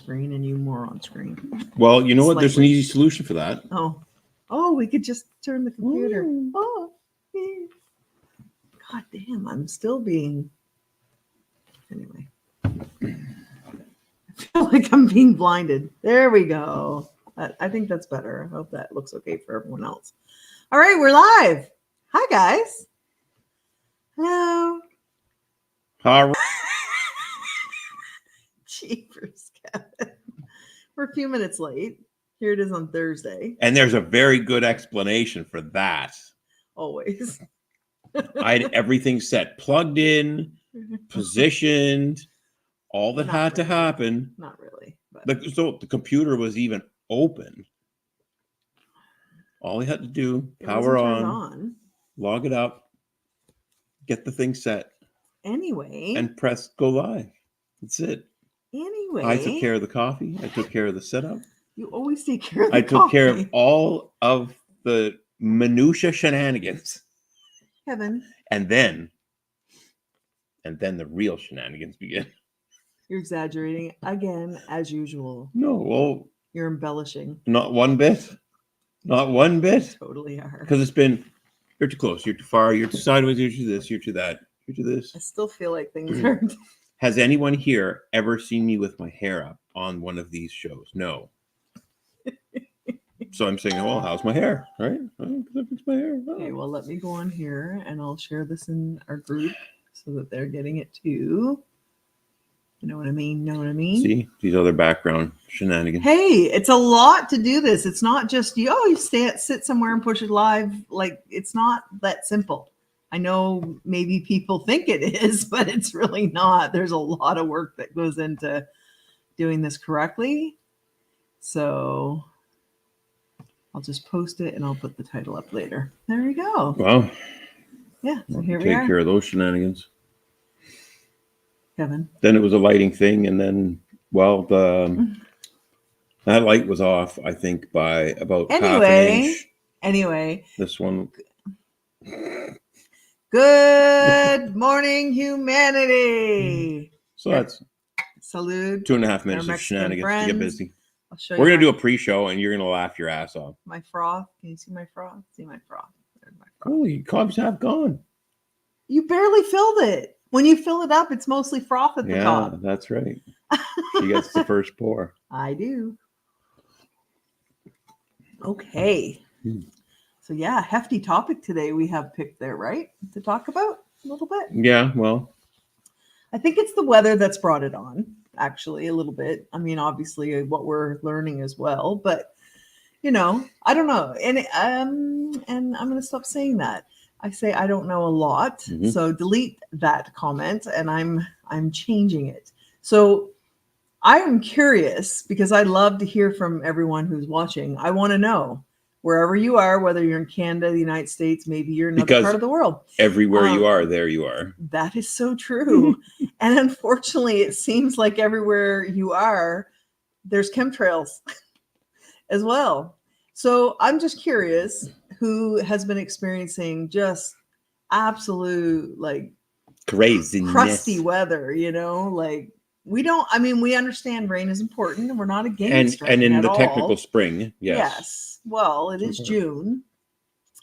screen and you more on screen. Well, you know what? There's an Slightly. easy solution for that. Oh, we could just turn the computer. Mm. Oh, God damn, I'm still being. Anyway, I feel like I'm being blinded. There we go. I think that's better. I hope that looks okay for everyone else. All right, we're live. Hi, guys. Hello. All right. Jeepers, Kevin. We're a few minutes late. Here it is on Thursday. And there's a very good explanation for that. Always. I had everything set, plugged in, positioned, all that Not had to really. happen. Not really. But So the computer was even open. All we had to do, it power wasn't turned on, log it up, get the thing set, Anyway. and press go live. That's it. Anyway. I took care of the coffee. I took care of the setup. You always take care of the I took coffee. care of all of the minutia shenanigans. Kevin. And then the real shenanigans begin. You're exaggerating again, as usual. No, well, You're embellishing. not one bit. Not one bit. You totally are. Because it's been, you're too close, you're too far, you're too sideways, you're to this, you're to that, you're to this. I still feel like things are. Has anyone here ever seen me with my hair up on one of these shows? No. So I'm saying, well, how's my hair? Right? Because I fixed my hair. Oh. Okay, well, let me go on here and I'll share this in our group so that they're getting it too. You know what I mean? Know what I mean? See, these other background shenanigans. Hey, it's a lot to do this. It's not just you sit somewhere and push it live. Like, it's not that simple. I know maybe people think it is, but it's really not. There's a lot of work that goes into doing this correctly. So I'll just post it and I'll put the title up later. There we go. Well, yeah, so here we take are. care of those shenanigans. Kevin. Then it was a lighting thing, and then, well, that light was off, I think, by about half an inch. Anyway. This one. Good morning, humanity. So that's salute. 2.5 minutes of shenanigans friends. to get busy. I'll show We're you going to do a pre-show, and you're going to laugh your ass off. my froth. Can you see my froth? See my froth. There's my froth. Holy, cobs have gone. You barely filled it. When you fill it up, it's mostly froth at the top. Yeah, that's right. She gets the first pour. I do. Okay. So yeah, hefty topic today we have picked there, right? To talk about a little bit. Yeah, well. I think it's the weather that's brought it on, actually, a little bit. I mean, obviously what we're learning as well, but I don't know. And I'm going to stop saying that. I say I don't know a lot, so delete that comment, and I'm changing it. So I am curious because I love to hear from everyone who's watching. I want to know wherever you are, whether you're in Canada, the United States, maybe you're in another part of the world. Everywhere you are, there you are. That is so true. And unfortunately, it seems like everywhere you are, there's chemtrails as well. So I'm just curious who has been experiencing just absolute craziness, crusty weather, we understand rain is important and we're not against rain and in at the all. technical spring. Yes. Well, it is June.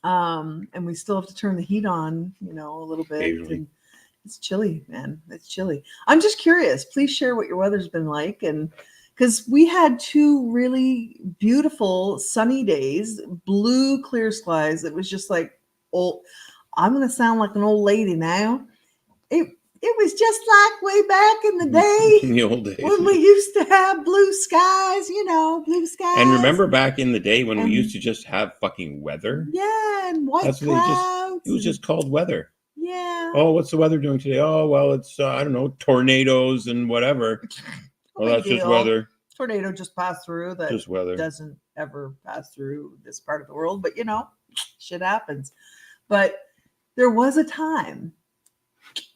And we still have to turn the heat on, a little bit. And it's chilly, man. It's chilly. I'm just curious. Please share what your weather's been like. And because we had 2 really beautiful sunny days, blue, clear skies. It was just like I'm going to sound like an old lady now. It was just like way back in the day. In the old days. When we used to have blue skies, blue skies. And remember back in the day when we used to just have fucking weather? Yeah, and white clouds. It was just called weather. Yeah. Oh, what's the weather doing today? Oh, well, it's, I don't know, tornadoes and whatever. Oh, that's just weather. Tornado just passed through. That just weather. Doesn't ever pass through this part of the world. But, shit happens. But there was a time.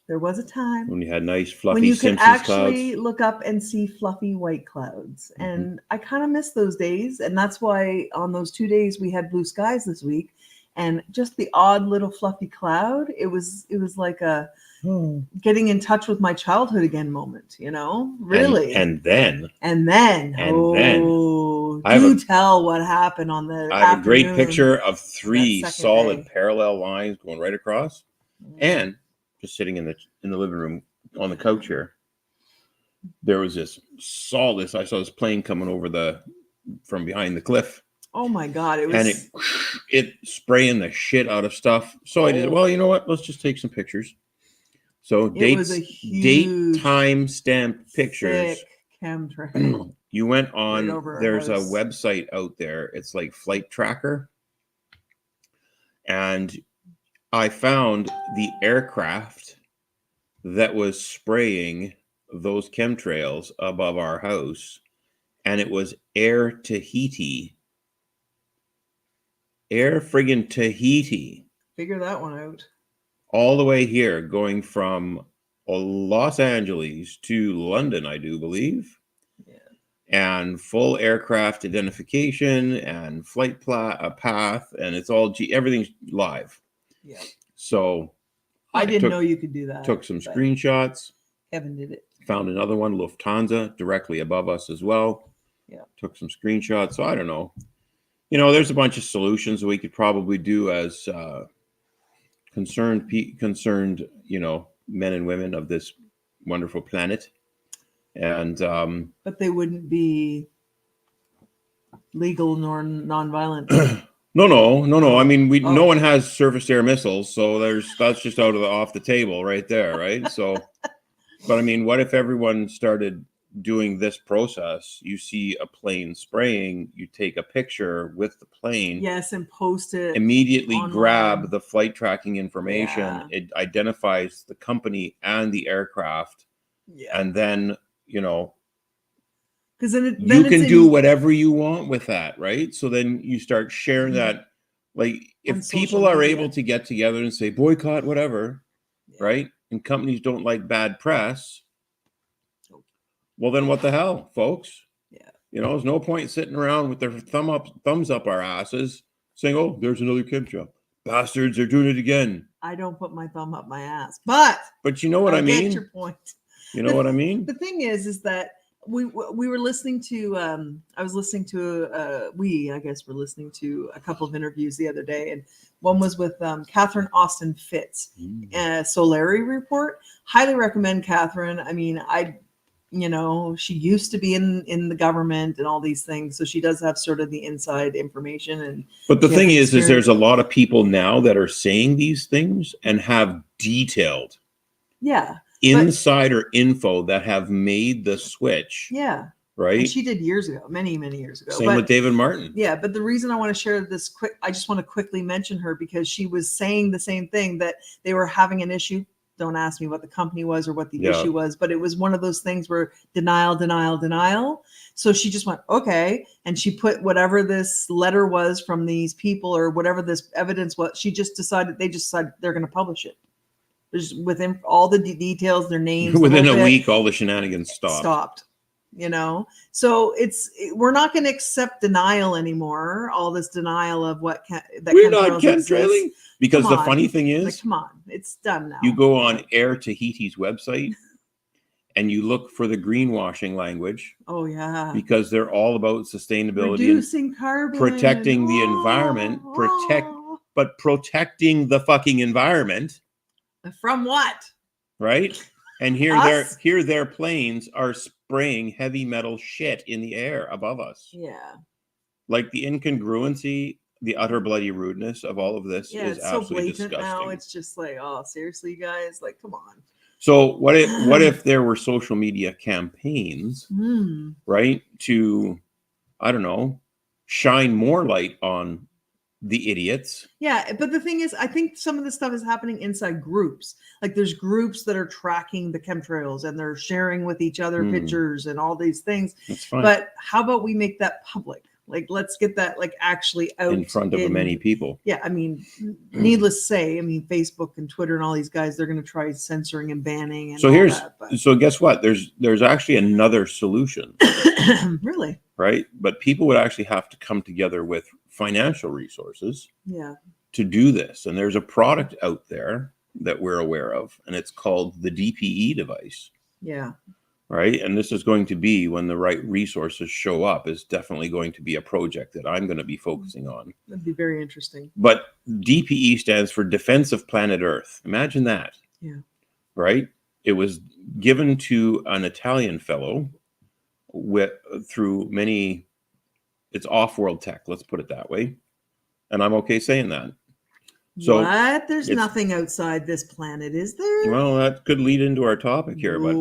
When you had nice, fluffy when you could Simpsons actually clouds. look up and see fluffy white clouds. And I kind of miss those days. And that's why on those 2 days we had blue skies this week. And just the odd little fluffy cloud. It was like getting in touch with my childhood again moment, you know, really. And then do tell what happened on the I have a great afternoon picture of that 3 second solid day. parallel lines going right across, and just sitting in the living room on the couch here. There was this solid. I saw this plane coming over from behind the cliff. Oh my God! It was, and it spraying the shit out of stuff. So I did. Well, you know what? Let's just take some pictures. So it was a huge, time stamp pictures. thick chemtrail. You went on. Right there's a website out there. It's like Flight Tracker, and I found the aircraft that was spraying those chemtrails above our house, and it was Air Tahiti. Air friggin' Tahiti. Figure that one out. All the way here, going from Los Angeles to London, I do believe. Yeah. And full aircraft identification and flight path, and it's all everything's live. Yeah. So I didn't know you could do that. Took some screenshots. Kevin did it. Found another one, Lufthansa, directly above us as well. Yeah. Took some screenshots. So I don't know. You know, there's a bunch of solutions we could probably do as concerned, you know, men and women of this wonderful planet. And but they wouldn't be legal nor non-violent. No. I mean, no one has surface-to-air missiles, so that's just off the table right there, right? So, but I mean, what if everyone started doing this process? You see a plane spraying, you take a picture with the plane, yes, and post it immediately online. Grab the flight tracking information. It identifies the company and the aircraft, and then, you know, because then you can do whatever you want with that, right? So then you start sharing that, like, if people are able to get together and say boycott whatever, right, and companies don't like bad press, well, then what the hell, folks? Yeah. You know, there's no point sitting around with their thumbs up our asses saying, oh, there's another chemtrail. Bastards are doing it again. I don't put my thumb up my ass. But you know what I mean? Get your point. You know what I mean? The thing is that we were listening to, I was listening to, I guess we're listening to a couple of interviews the other day. And one was with Catherine Austin Fitz, Solari Report. Highly recommend Catherine. I mean, you know, she used to be in the government and all these things, so she does have sort of the inside information. But the thing is there's a lot of people now that are saying these things and have detailed insider info that have made the switch. Yeah. Right. And she did years ago, many years ago. Same with David Martin. Yeah, but the reason I want to share this I just want to quickly mention her because she was saying the same thing, that they were having an issue. Don't ask me what the company was or what the issue was, but it was one of those things where denial. So she just went, okay. And she put whatever this letter was from these people or whatever this evidence was. They just decided they're going to publish it. There's within all the details, their names. Within a week, all the shenanigans stopped. You know, so we're not going to accept denial anymore. All this denial of we're not chemtrailing. Because the funny thing is, like, come on, it's done now. You go on Air Tahiti's website and you look for the greenwashing language. Oh yeah, because they're all about sustainability, reducing carbon, protecting the environment, protecting the fucking environment. From what? Right? And here their planes are spraying heavy metal shit in the air above us. Yeah. Like the incongruency, the utter bloody rudeness of all of this is absolutely disgusting. Now it's just like, oh, seriously, guys, like, come on. So what if there were social media campaigns, right, to, I don't know, shine more light on the idiots? Yeah, but the thing is, I think some of this stuff is happening inside groups. Like there's groups that are tracking the chemtrails and they're sharing with each other pictures and all these things. That's fine. But how about we make that public? Like, let's get that like actually out in front of many people. Yeah, I mean, needless to say, I mean, Facebook and Twitter and all these guys, they're going to try censoring and banning. And so guess what? There's actually another solution. Really? Right, but people would actually have to come together with financial resources. Yeah. To do this, and there's a product out there that we're aware of, and it's called the DPE device. Yeah. Right. And this is going to be, when the right resources show up, is definitely going to be a project that I'm going to be focusing on. That'd be very interesting. But DPE stands for Defense of Planet Earth. Imagine that. Yeah. Right. It was given to an Italian fellow through many, it's off-world tech, let's put it that way. And I'm okay saying that. So what? There's nothing outside this planet, is there? Well, that could lead into our topic here, but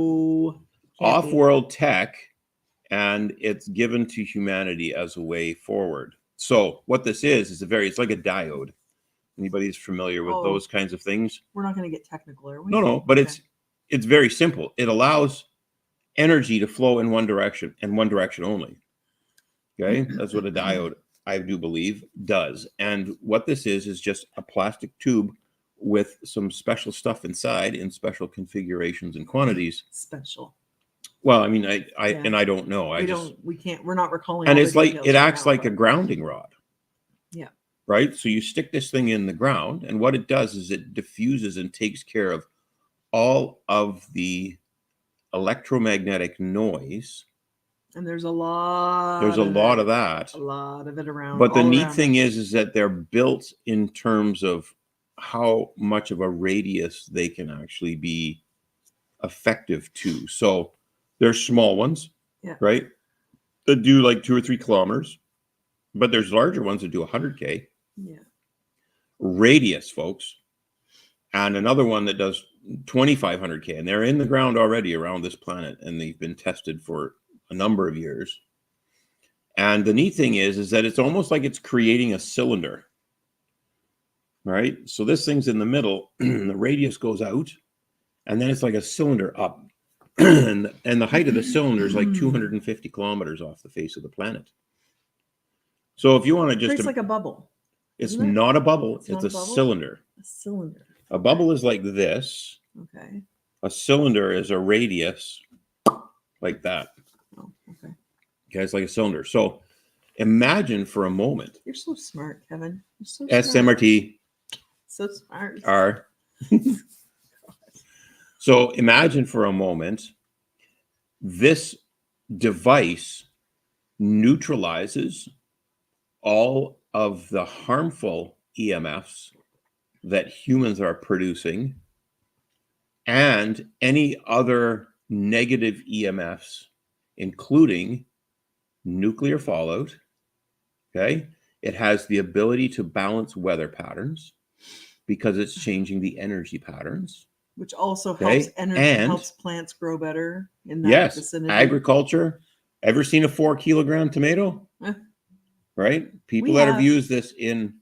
off-world tech, and it's given to humanity as a way forward. So what this is it's like a diode. Anybody's familiar with those kinds of things? We're not going to get technical, are we? No, but it's very simple. It allows energy to flow in one direction and one direction only. Okay, that's what a diode, I do believe, does. And what this is just a plastic tube with some special stuff inside in special configurations and quantities. Special. Well, I mean, I don't know. We're not recalling. And it's like, it acts like a grounding rod. Yeah. Right. So you stick this thing in the ground, and what it does is it diffuses and takes care of all of the electromagnetic noise. And there's a lot of that. A lot of it around. But the neat thing is that they're built in terms of how much of a radius they can actually be effective to. So there's small ones, right, that do like 2 or 3 kilometers, but there's larger ones that do 100K. Yeah. Radius, folks. And another one that does 2,500K, and they're in the ground already around this planet, and they've been tested for a number of years. And the neat thing is that it's almost like it's creating a cylinder, right? So this thing's in the middle, the radius goes out, and then it's like a cylinder up. and the height of the cylinder is like 250 kilometers off the face of the planet. So if you want to just... It's like a bubble. It's not a bubble. It's a cylinder. A cylinder. A bubble is like this. Okay. A cylinder is a radius like that. Oh, okay. Okay, it's like a cylinder. So imagine for a moment. You're so smart, Kevin. You're so SMRT. So smart. R. So imagine for a moment, this device neutralizes all of the harmful EMFs that humans are producing and any other negative EMFs, including nuclear fallout. Okay. It has the ability to balance weather patterns because it's changing the energy patterns. Which also helps helps plants grow better in that vicinity. Agriculture. Ever seen a 4-kilogram tomato? Right? People that have used this in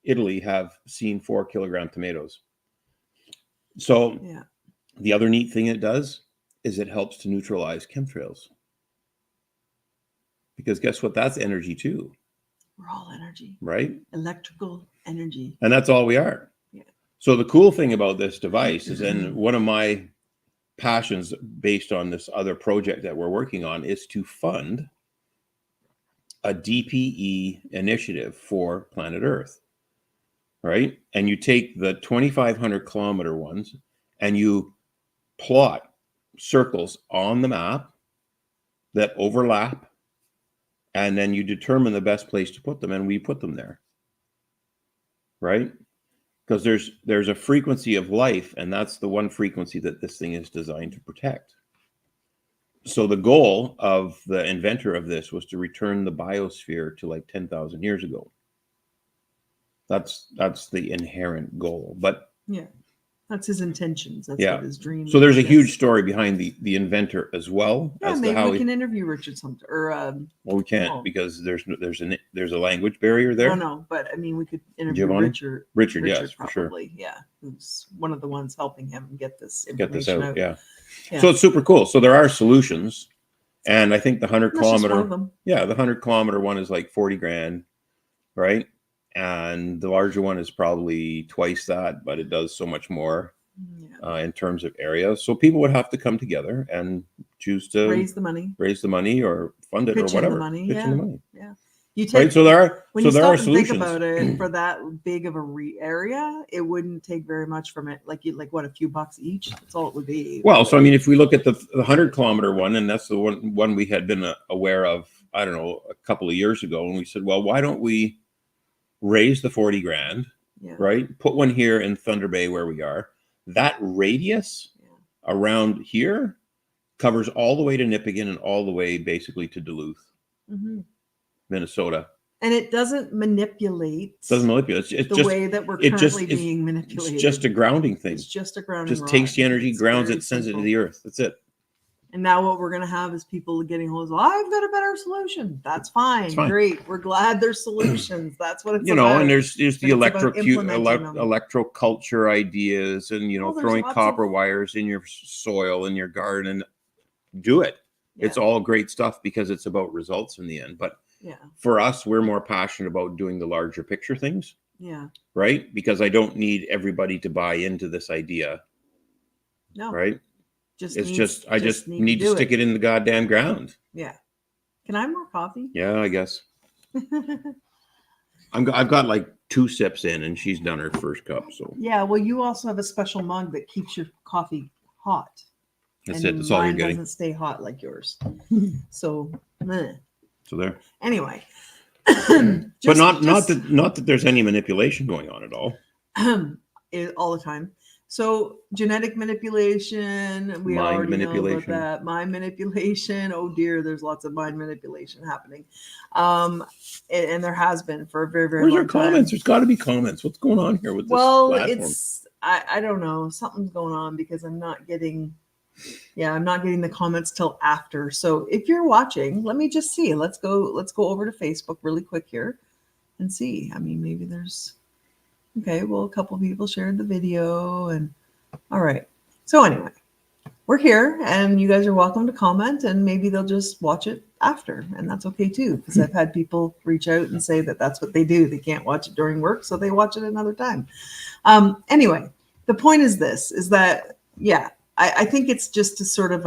Italy have seen 4-kilogram tomatoes. So the other neat thing it does is it helps to neutralize chemtrails. Because guess what? That's energy too. We're all energy. Right? Electrical energy. And that's all we are. Yeah. So the cool thing about this device is, and one of my passions based on this other project that we're working on, is to fund a DPE initiative for planet Earth. Right? And you take the 2,500 kilometer ones and you plot circles on the map that overlap, and then you determine the best place to put them, and we put them there. Right? Because there's a frequency of life, and that's the one frequency that this thing is designed to protect. So the goal of the inventor of this was to return the biosphere to like 10,000 years ago. That's the inherent goal. But that's his intentions. That's what his dream. So there's a huge story behind the inventor as well. Yeah, maybe we can interview Richard Sumter, or well, we can't because there's a language barrier there. No, but I mean we could interview Richard, yes, probably, for sure. Yeah, who's one of the ones helping him get this information out. Yeah. So it's super cool. So there are solutions, and I think the 100-kilometer, the 100-kilometer one is like 40 grand, right? And the larger one is probably twice that, but it does so much more in terms of area. So people would have to come together and choose to raise the money, or fund it, or whatever. Pitch in the money. You take right? So when you there stop are and think solutions. about it, for that big of a area, it wouldn't take very much from it. Like what, a few bucks each? That's all it would be. Well, so I mean, if we look at the 100-kilometer one, and that's the one we had been aware of, I don't know, a couple of years ago, and we said, well, why don't we raise the 40 grand, Yeah. right? Put one here in Thunder Bay where we are. That radius around here covers all the way to Nipigon and all the way basically to Duluth, Minnesota. And it doesn't manipulate. Doesn't manipulate. It's the just way that we're currently being manipulated. It's just a grounding thing. It's just a grounding. Just takes the energy, grounds it, sends it to the earth. That's it. And now what we're going to have is people getting hold of, I've got a better solution. That's fine. It's fine. Great. We're glad there's solutions. That's what it's you know, about. and there's the implementing electroculture ideas, and, you know, throwing copper wires in your soil, in your garden. Do it. Yeah. It's all great stuff because it's about results in the end. But for us, we're more passionate about doing the larger picture things. Yeah. Right? Because I don't need everybody to buy into this idea. No. Right? I just need to stick it in the goddamn ground. Yeah. Can I have more coffee? Yeah, I guess. I've got like 2 sips in, and she's done her first cup. So yeah, well, you also have a special mug that keeps your coffee hot. That's it. That's all you're getting. Mine doesn't stay hot like yours. So there. Anyway, but not that there's any manipulation going on at all. All the time. So genetic manipulation, we already know about that. Mind manipulation. Oh dear, there's lots of mind manipulation happening, and there has been for a very, very long time. Where's your comments? There's got to be comments. What's going on here with this platform? I don't know. Something's going on because I'm not getting the comments till after. So if you're watching, let me just see. Let's go over to Facebook really quick here and see. I mean, maybe there's. Okay, well, a couple of people shared the video, and all right. So anyway, we're here, and you guys are welcome to comment, and maybe they'll just watch it after, and that's okay too, because I've had people reach out and say that that's what they do. They can't watch it during work, so they watch it another time. Anyway, the point is this, is that, I think it's just a sort of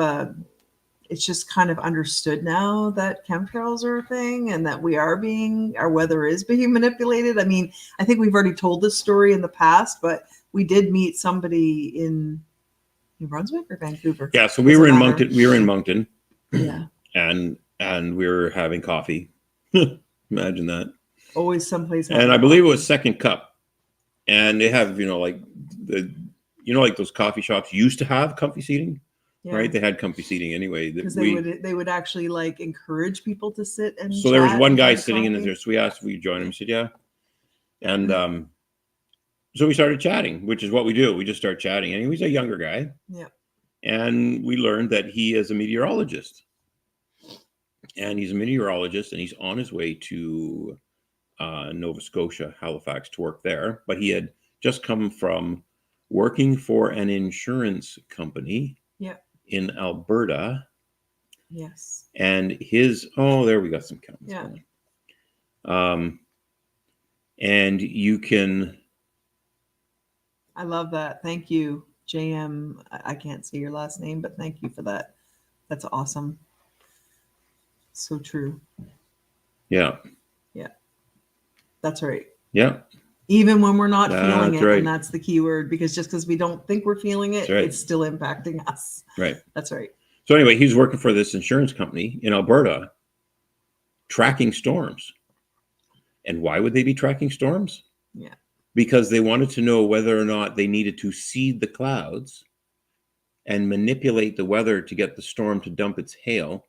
it's just kind of understood now that chemtrails are a thing and that our weather is being manipulated. I mean, I think we've already told this story in the past, but we did meet somebody in New Brunswick or Vancouver. Yeah, so we were in Moncton. We were in Moncton. Yeah. And we were having coffee. Imagine that. Always someplace. And I believe it was Second Cup. And they have, like those coffee shops used to have comfy seating. Yeah. Right, they had comfy seating anyway. Because they would actually like encourage people to sit and. So there was one guy sitting in there. So we asked, "Will you join him?" He said, "Yeah." And so we started chatting, which is what we do. We just start chatting, and he was a younger guy. Yeah. And we learned that he is a meteorologist, and he's on his way to Nova Scotia, Halifax, to work there. But he had just come from working for an insurance company. Yeah. In Alberta. Yes. And there we got some comments. Yeah. And you can. I love that. Thank you, JM. I can't see your last name, but thank you for that. That's awesome. So true. Yeah. Yeah. That's right. Yeah. Even when we're not feeling it, right. And that's the key word, because just because we don't think we're feeling it, It's still impacting us. Right. That's right. So anyway, he's working for this insurance company in Alberta, tracking storms. And why would they be tracking storms? Yeah. Because they wanted to know whether or not they needed to seed the clouds and manipulate the weather to get the storm to dump its hail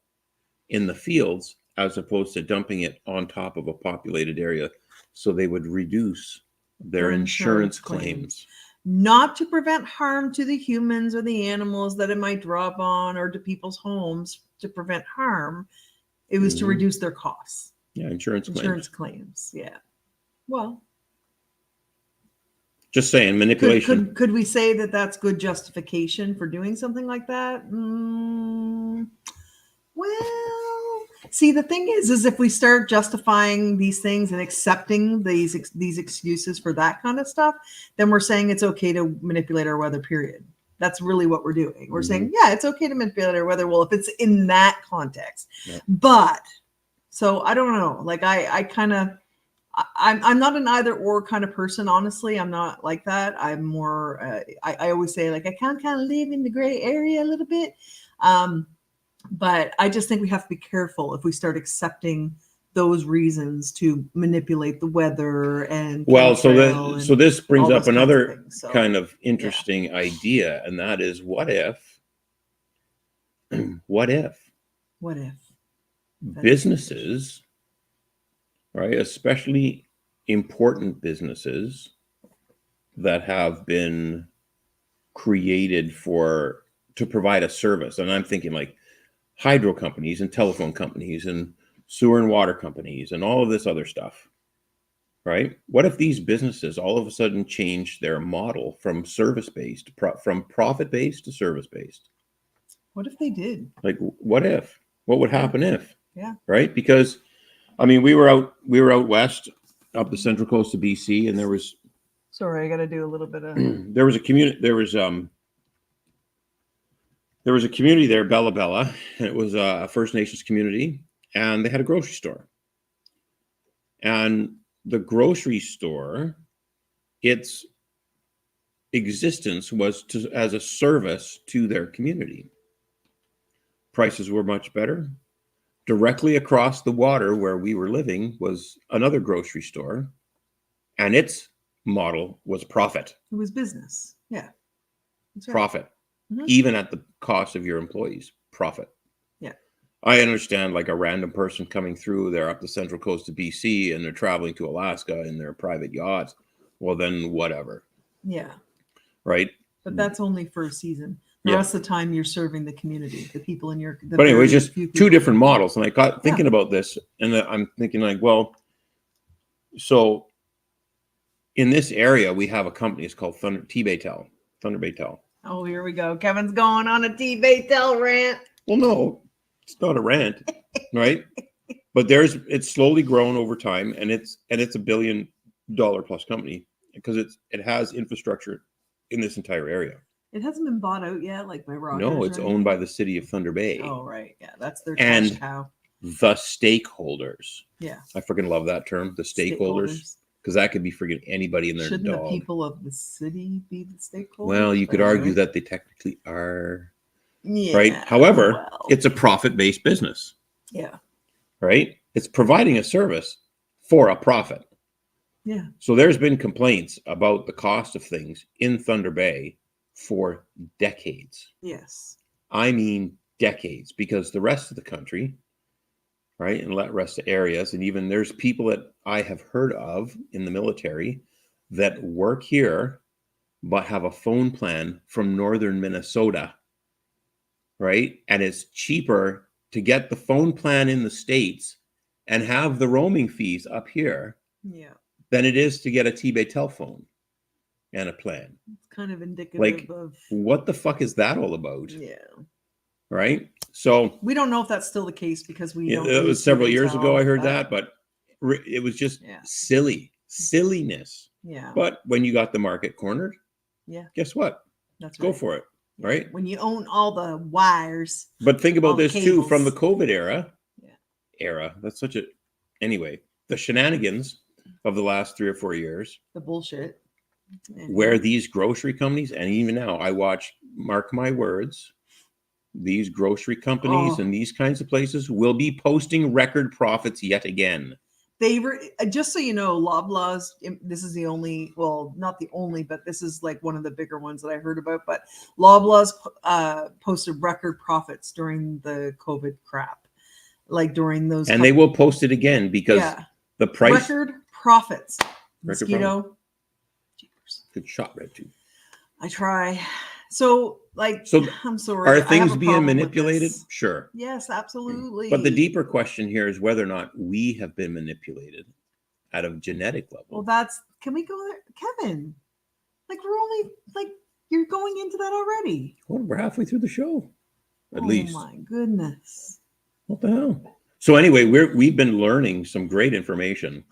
in the fields, as opposed to dumping it on top of a populated area. So they would reduce their insurance claims. Not to prevent harm to the humans or the animals that it might drop on, or to people's homes to prevent harm. It was to reduce their costs. Yeah, insurance claims. Yeah. Well, just saying, manipulation. Could we say that that's good justification for doing something like that? Well, see, the thing is if we start justifying these things and accepting these excuses for that kind of stuff, then we're saying it's okay to manipulate our weather, period. That's really what we're doing. We're saying, yeah, it's okay to manipulate our weather. Well, if it's in that context. Yeah. But So I don't know. Like I kind of, I'm not an either or kind of person. Honestly, I'm not like that. I'm more. I always say like I kind of live in the gray area a little bit. But I just think we have to be careful if we start accepting those reasons to manipulate the weather and Well, so chemtrail so and this brings all up those kinds of another things. So, kind of interesting idea, and that is what if what if businesses, right, especially important businesses that have been created to provide a service, and I'm thinking like hydro companies and telephone companies and sewer and water companies and all of this other stuff, right? What if these businesses all of a sudden changed their model from service-based, from profit-based to service-based? What if they did? Like, what if? What would happen if? Yeah. Right? Because, I mean, we were out west, up the central coast of BC, and there was. Sorry, I got to do a little bit of. There was a community. There was a community there, Bella Bella, and it was a First Nations community, and they had a grocery store. And the grocery store, its existence was as a service to their community. Prices were much better. Directly across the water where we were living was another grocery store, and its model was profit. It was business. Yeah. That's right. Profit. Mm-hmm. Even at the cost of your employees, profit. Yeah. I understand like a random person coming through there up the central coast of BC and they're traveling to Alaska in their private yachts. Well, then whatever. Yeah. Right. But that's only for a season. The rest of the time you're serving the community, the people in your. But anyway, just two different models. And I got thinking about this, and I'm thinking like, well, so in this area we have a company. It's called Thunder Baytel. Oh, here we go. Kevin's going on a Baytel rant. Well, no, it's not a rant, right? But it's slowly grown over time, and it's $1 billion plus company because it has infrastructure in this entire area. It hasn't been bought out yet, like by Rogers. No, it's owned by the city of Thunder Bay. Oh, right. Yeah, that's their cash cow. The stakeholders. Yeah. I freaking love that term, the stakeholders. Because that could be freaking anybody in their Shouldn't dog. The people of the city be the stakeholders? Well, you could argue that they technically are. Yeah, right? However, it's a profit-based business. Yeah. Right? It's providing a service for a profit. Yeah. So there's been complaints about the cost of things in Thunder Bay for decades. Yes. I mean decades, because the rest of the country, right, and the rest of areas, and even there's people that I have heard of in the military that work here but have a phone plan from northern Minnesota, right? And it's cheaper to get the phone plan in the States and have the roaming fees up here than it is to get a T-Bay telephone and a plan. It's kind of indicative of what the fuck is that all about? Yeah. Right? So we don't know if that's still the case because we don't. It was several years ago I heard that, but it was just silliness. Yeah. But when you got the market cornered, guess what? That's go for it. Yeah. Right? When you own all the wires. But think about this too, from the COVID era. That's such a anyway, the shenanigans of the last 3 or 4 years. The bullshit. Where these grocery companies, and even now I watch, mark my words, these grocery companies and these kinds of places will be posting record profits yet again. They were, just so you know, Loblaws, this is the only, well, not the only, but this is like one of the bigger ones that I heard about, but Loblaws posted record profits during the COVID crap, like during those. And they will post it again because the price. Record profits. Mosquito. Good shot, Red Tube. I try. So, I'm sorry. Are things being manipulated? Sure. Yes, absolutely. But the deeper question here is whether or not we have been manipulated at a genetic level. Well, can we go there? Kevin, we're only, you're going into that already. Well, we're halfway through the show, at least. Oh, my goodness. What the hell? So anyway, we've been learning some great information.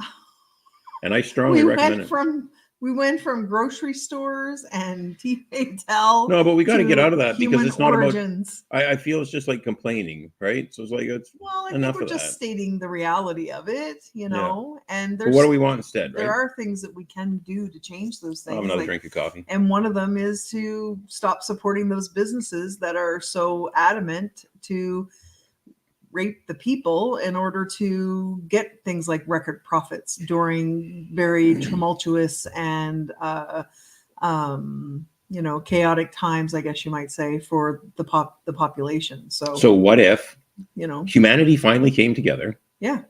And I strongly recommend it. From We went from grocery stores and T-Patel. No, but we got to get out of that because it's not origins. about. I feel it's just like complaining, right? So it's like it's well, I enough think we're of just that. stating the reality of it, you know. And there's But what do we want instead, there right? are things that we can do to change those I'll have things. another drink of coffee. And one of them is to stop supporting those businesses that are so adamant to rape the people in order to get things like record profits during very tumultuous and chaotic times, I guess you might say, for the population. So what if humanity finally came together? Yeah.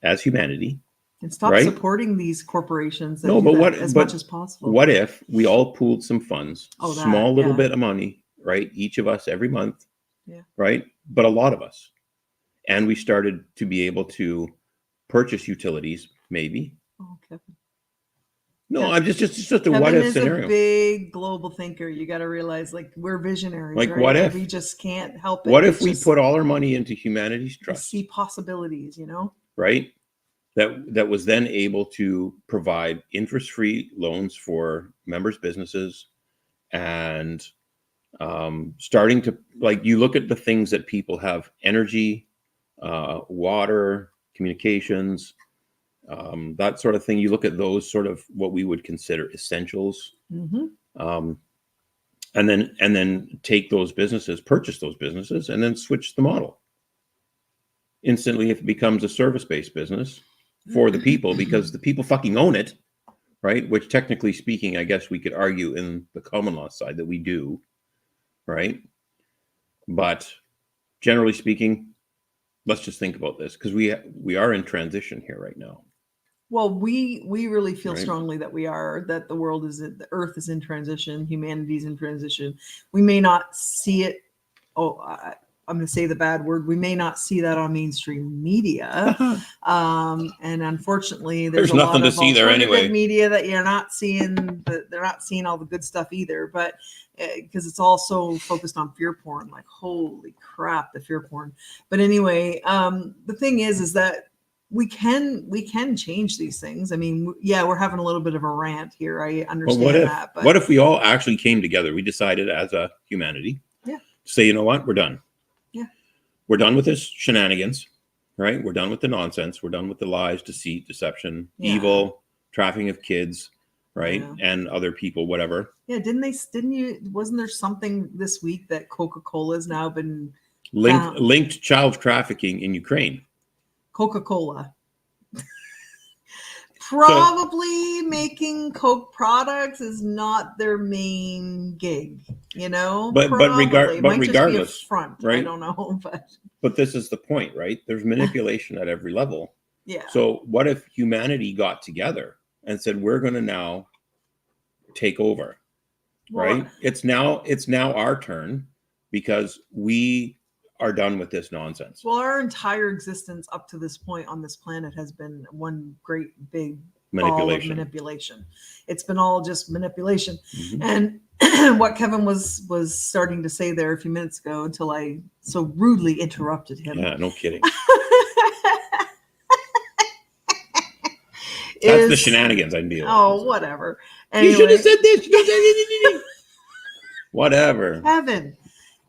As humanity. And stop right? supporting these corporations that no, do but that what, as but much as possible. What if we all pooled some funds, small little yeah. bit of money, right? Each of us every month, yeah. right? But a lot of us. And we started to be able to purchase utilities, maybe. Oh, Kevin. No, Kevin. I'm just a Kevin what if is scenario. A big global thinker. You got to realize, like, we're visionaries. Like, right? what if we just can't help it? What if we put all our money into humanity's trust? See possibilities, right? That was then able to provide interest-free loans for members' businesses, and starting to, like, you look at the things that people have: energy, water, communications, that sort of thing. You look at those sort of what we would consider essentials, and then take those businesses, purchase those businesses, and then switch the model. Instantly, if it becomes a service-based business for the people, because the people fucking own it, right? Which, technically speaking, I guess we could argue in the common law side that we do, right? But generally speaking, let's just think about this, because we are in transition here right now. Well, we really feel strongly that that the earth is in transition, humanity's in transition. We may not see it. I'm going to say the bad word. We may not see that on mainstream media. And unfortunately, there's a nothing lot of to see there anyway. Media that you're not seeing. They're not seeing all the good stuff either. But because it's also focused on fear porn, like, holy crap, the fear porn. But anyway, the thing is that we can change these things. I mean, yeah, we're having a little bit of a rant here. I understand that. But what if we all actually came together? We decided as a humanity, say, you know what, we're done. We're done with this shenanigans, right? We're done with the nonsense. We're done with the lies, deceit, deception, evil, trafficking of kids, right? And other people, whatever. Yeah, wasn't there something this week that Coca-Cola has now been linked child trafficking in Ukraine? Coca-Cola. Probably making Coke products is not their main gig, But regardless, front, right? I don't know, but this is the point, right? There's manipulation at every level. Yeah. So what if humanity got together and said, we're going to now take over, right? It's now our turn, because we are done with this nonsense. Well, our entire existence up to this point on this planet has been one great big manipulation. It's been all just manipulation. And what Kevin was starting to say there a few minutes ago, until I so rudely interrupted him. Yeah, no kidding. That's the shenanigans I'm dealing with. Oh, whatever. Anyway. You should have said this. Whatever. Kevin.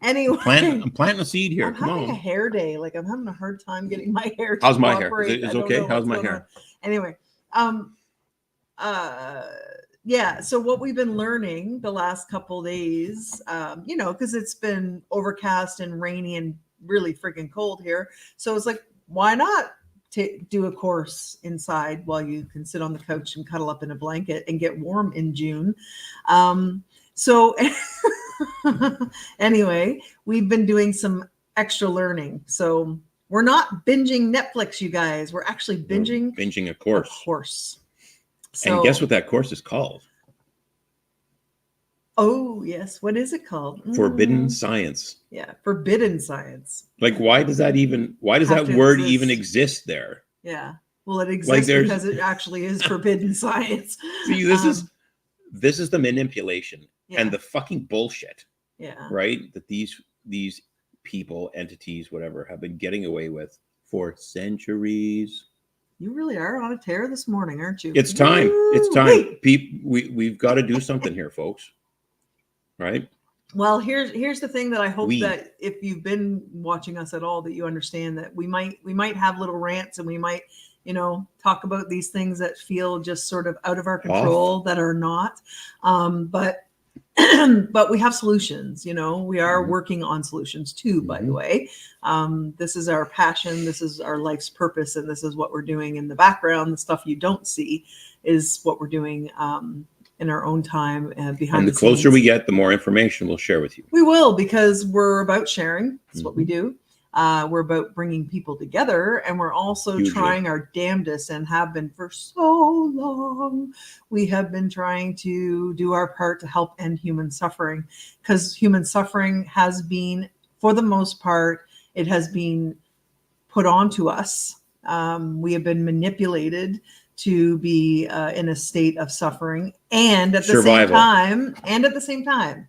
Anyway, I'm planting a seed here. Come on. I'm having a hair day. Like, I'm having a hard time getting my hair to How's my hair? cooperate. Is it okay? How's my hair? Anyway, yeah. So what we've been learning the last couple of days, because it's been overcast and rainy and really freaking cold here. So it's like, why not do a course inside while you can sit on the couch and cuddle up in a blanket and get warm in June? So anyway, we've been doing some extra learning. So we're not binging Netflix, you guys. We're actually binging a course. So, and guess what that course is called? Oh, yes. What is it called? Forbidden Science. Yeah, Forbidden Science. Like, why does that word even exist there? Yeah. Well, it exists because it actually is forbidden science. See, this is the manipulation and the fucking bullshit. Yeah. Right? That these people, entities, whatever, have been getting away with for centuries. You really are on a tear this morning, aren't you? It's time. It's Woo! time. We've got to do something here, folks. Right? Well, here's the thing that I hope We. that if you've been watching us at all, that you understand that we might have little rants, and we might, talk about these things that feel just sort of out of our control, that are not. But but we have solutions. We are working on solutions too, by the way. This is our passion, this is our life's purpose, and this is what we're doing in the background. The stuff you don't see is what we're doing in our own time behind And the closer scenes. we get, the more information we'll share with you. We will, because we're about sharing. That's what we do. We're about bringing people together, and we're also trying our damnedest, and have been for so long. We have been trying to do our part to help end human suffering, because human suffering has been, for the most part, it has been put onto us. We have been manipulated to be in a state of suffering, and at the same time,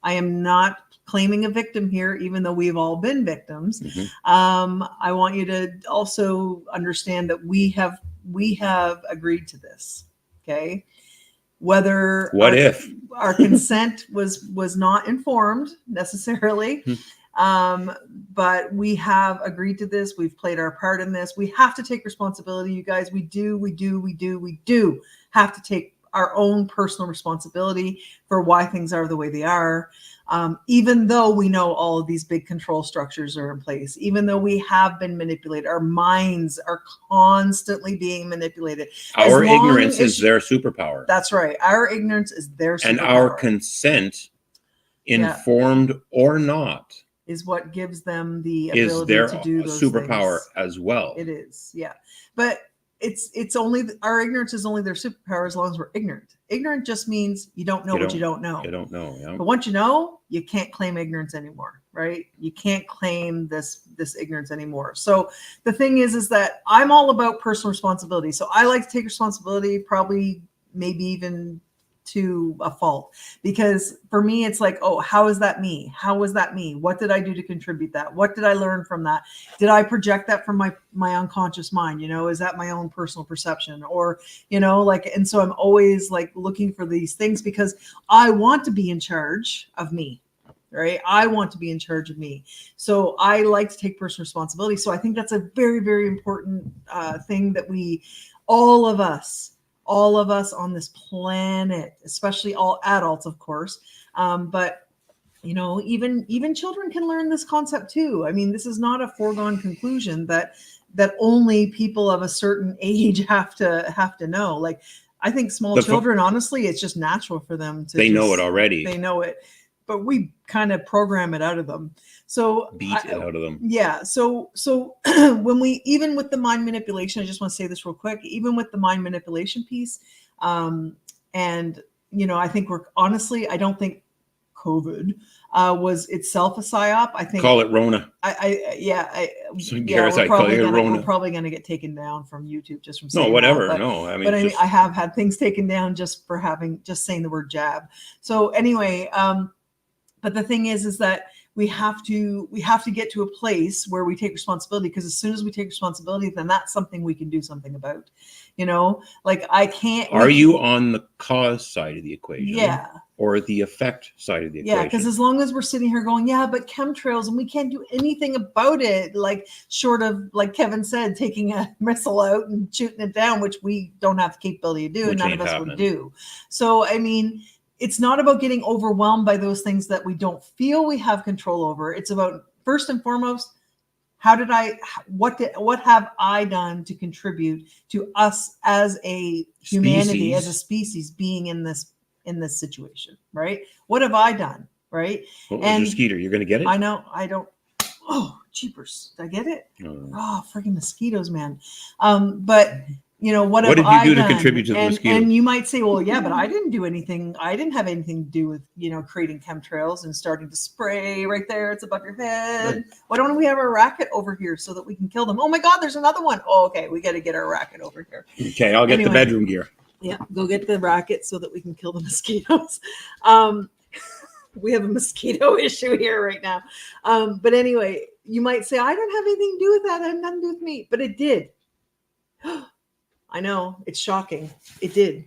I am not claiming a victim here, even though we've all been victims. I want you to also understand that we have agreed to this. Okay, whether our consent was not informed necessarily. But we have agreed to this. We've played our part in this. We have to take responsibility, you guys. We do have to take our own personal responsibility for why things are the way they are. Even though we know all of these big control structures are in place, even though we have been manipulated, our minds are constantly being manipulated. Our ignorance is their superpower. That's right. Our ignorance is their superpower. And our consent, informed or not, is what gives them the ability to do those superpower things. As well. It is, yeah. But it's only, our ignorance is only their superpower as long as we're ignorant. Ignorant just means you don't know what you don't know. You don't know, yeah. But once you know, you can't claim ignorance anymore, right? You can't claim this ignorance anymore. So the thing is that I'm all about personal responsibility. So I like to take responsibility, probably maybe even to a fault, because for me it's like, oh, how is that me? How was that me? What did I do to contribute that? What did I learn from that? Did I project that from my unconscious mind? Is that my own personal perception? Or and so I'm always like looking for these things, because I want to be in charge of me, right? I want to be in charge of me. So I like to take personal responsibility. So I think that's a very, very important thing that all of us on this planet, especially all adults, of course, but even children can learn this concept too. I mean, this is not a foregone conclusion that only people of a certain age have to know. Like, I think small children, honestly, it's just natural for them to. They know it already. They know it, but we kind of program it out of them. So beat it out of them. Yeah. So when even with the mind manipulation, I just want to say this real quick, even with the mind manipulation piece, and I think I don't think COVID was itself a psyop. I think call it Rona. We're probably gonna get taken down from YouTube just from saying whatever. That, I have had things taken down just for saying the word jab. So anyway, but the thing is that we have to get to a place where we take responsibility, because as soon as we take responsibility, then that's something we can do something about. Like I can't. Are you on the cause side of the equation? Yeah. Or the effect side of the equation? Yeah, because as long as we're sitting here going, yeah, but chemtrails, and we can't do anything about it, like short of, like Kevin said, taking a missile out and shooting it down, which we don't have the capability to do, and none of us would do. So, I mean, it's not about getting overwhelmed by those things that we don't feel we have control over. It's about, first and foremost, what have I done to contribute to us as a humanity, as a species, being in this situation, right? What have I done, right? What was your skeeter? You're going to get it? I know. I don't. Oh, jeepers. Did I get it? Oh, freaking mosquitoes, man. But what did you do to contribute to the mosquitoes? And you might say, well, yeah, but I didn't do anything. I didn't have anything to do with, creating chemtrails and starting to spray right there. It's above your head. Right. Why don't we have our racket over here so that we can kill them? Oh my God, there's another one. Oh, okay. We got to get our racket over here. Okay. I'll get the bedroom gear. Yeah. Go get the racket so that we can kill the mosquitoes. We have a mosquito issue here right now. But anyway, you might say, I don't have anything to do with that. It had nothing to do with me, but it did. I know, it's shocking. It did.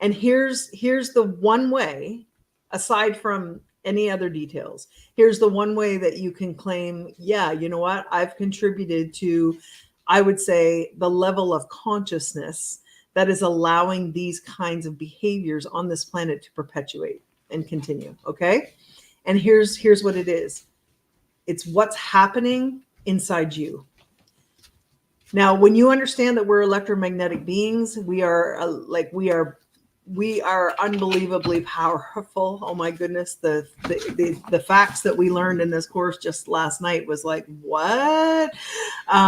And here's the one way, aside from any other details, here's the one way that you can claim, yeah, you know what? I've contributed to, I would say, the level of consciousness that is allowing these kinds of behaviors on this planet to perpetuate and continue. Okay. And here's what it is. It's what's happening inside you. Now, when you understand that we're electromagnetic beings, we are we are unbelievably powerful. Oh my goodness, the facts that we learned in this course just last night was like, what?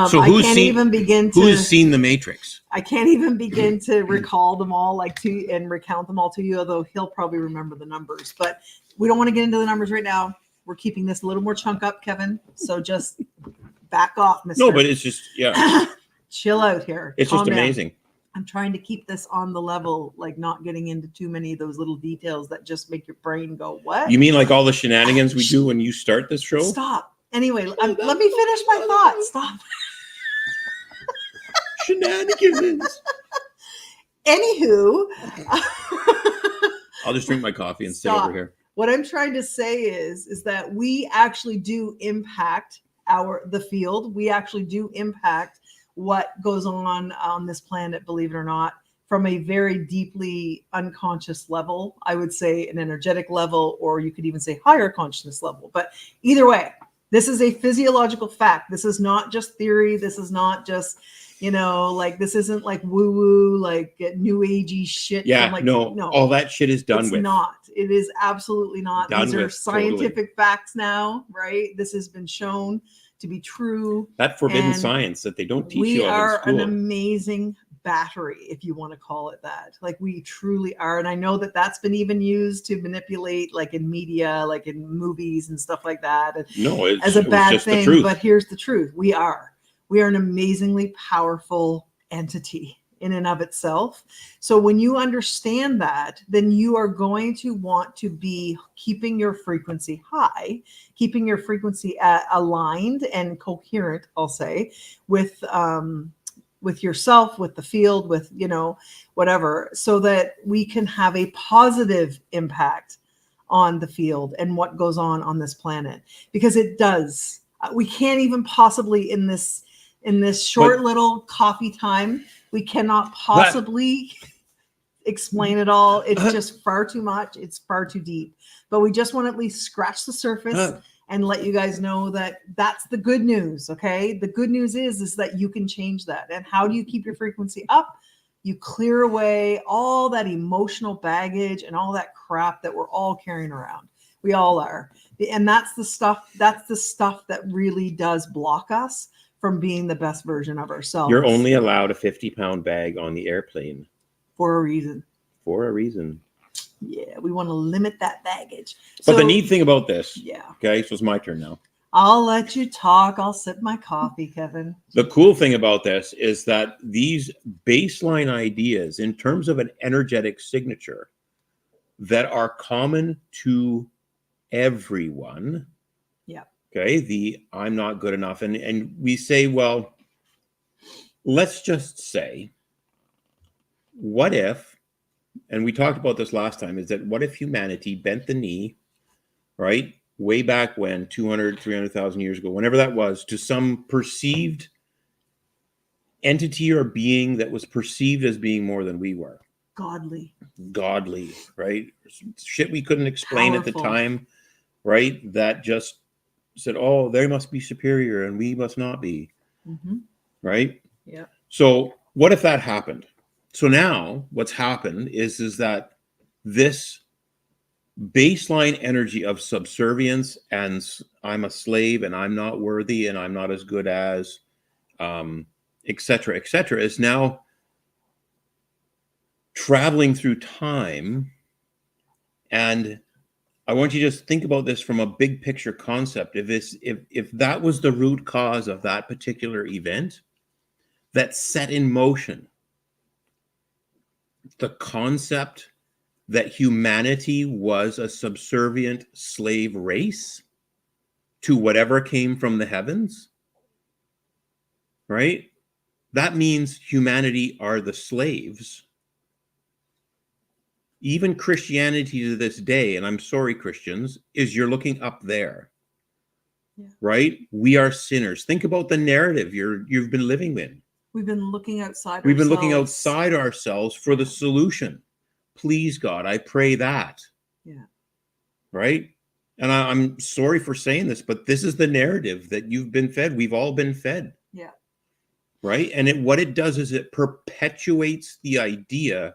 So I can't even begin to. Who's seen The Matrix? I can't even begin to recall them all, and recount them all to you. Although he'll probably remember the numbers, but we don't want to get into the numbers right now. We're keeping this a little more chunk up, Kevin. So just back off, Mister. No, but it's just chill out here. It's Calm just down. amazing. I'm trying to keep this on the level, like not getting into too many of those little details that just make your brain go, what? You mean like all the shenanigans we do when you start this show? Stop. Anyway, let me finish my thought. Stop. Shenanigans. Anywho. I'll just drink my coffee and sit Stop. over here. What I'm trying to say is that we actually do impact the field. We actually do impact what goes on this planet, believe it or not, from a very deeply unconscious level. I would say an energetic level, or you could even say higher consciousness level. But either way, this is a physiological fact. This is not just theory. This is not just, like, this isn't like woo-woo, like new agey shit. Yeah, like, no, all that shit is done it's with. not. It is absolutely not. Done These are with, scientific totally. facts now, right? This has been shown to be true. That forbidden And science that they don't teach we you of in are school. an amazing battery, if you want to call it that. Like, we truly are. And I know that that's been even used to manipulate, like in media, like in movies and stuff like that. And No, as a bad just thing. the truth. But here's the truth. We are an amazingly powerful entity in and of itself. So when you understand that, then you are going to want to be keeping your frequency high, keeping your frequency aligned and coherent, I'll say, with yourself, with the field, with, whatever, so that we can have a positive impact on the field and what goes on this planet, because it does. We can't even possibly in this short little coffee time, we cannot possibly explain it all. It's just far too much. It's far too deep. But we just want to at least scratch the surface and let you guys know that that's the good news. Okay. The good news is that you can change that. And how do you keep your frequency up? You clear away all that emotional baggage and all that crap that we're all carrying around. We all are. And that's the stuff that really does block us from being the best version of ourselves. You're only allowed a 50-pound bag on the airplane. For a reason. For a reason. Yeah, we want to limit that baggage. But the neat thing about this, yeah. Okay, so it's my turn now. I'll let you talk. I'll sip my coffee, Kevin. The cool thing about this is that these baseline ideas in terms of an energetic signature that are common to everyone. Yeah. Okay, the I'm not good enough. And we say, well, let's just say, what if, and we talked about this last time, is that what if humanity bent the knee, right, way back when, 200, 300,000 years ago, whenever that was, to some perceived entity or being that was perceived as being more than we were. Godly, right? Shit we couldn't explain powerful at the time, right? That just said, oh, they must be superior and we must not be, right? Yeah. So what if that happened? So now what's happened is that this baseline energy of subservience and I'm a slave and I'm not worthy and I'm not as good as, et cetera, is now traveling through time. And I want you to just think about this from a big picture concept. If that was the root cause of that particular event that set in motion the concept that humanity was a subservient slave race to whatever came from the heavens, right? that means humanity are the slaves. Even Christianity to this day, and I'm sorry, Christians, is you're looking up there. Yeah. Right? We are sinners. Think about the narrative you've been living in. We've been looking outside We've been ourselves. looking outside ourselves for the solution. Please, God, I pray that. Yeah. Right? And I'm sorry for saying this, but this is the narrative that you've been fed. We've all been fed. Yeah. Right? And what it does is it perpetuates the idea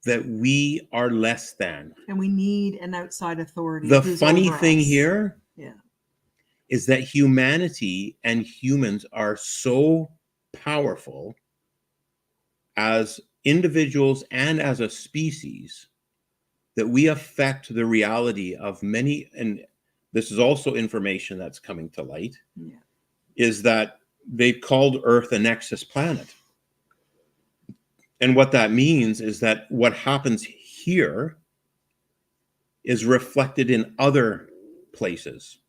that we are less than. And we need an outside authority. The funny thing here yeah. is that humanity and humans are so powerful as individuals and as a species that we affect the reality of many, and this is also information that's coming to light, is that they've called Earth a nexus planet. And what that means is that what happens here is reflected in other places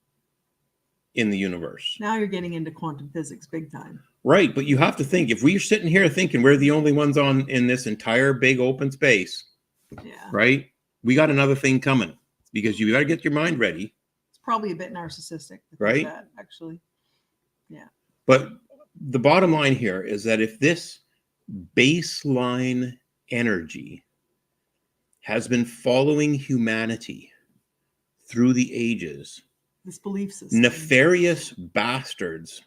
in the universe. Now you're getting into quantum physics big time. Right, but you have to think, if we're sitting here thinking we're the only ones in this entire big open space, right? We got another thing coming, because you got to get your mind ready. It's probably a bit narcissistic, right? That, actually. Yeah. But the bottom line here is that if this baseline energy has been following humanity through the ages, this belief system, nefarious bastards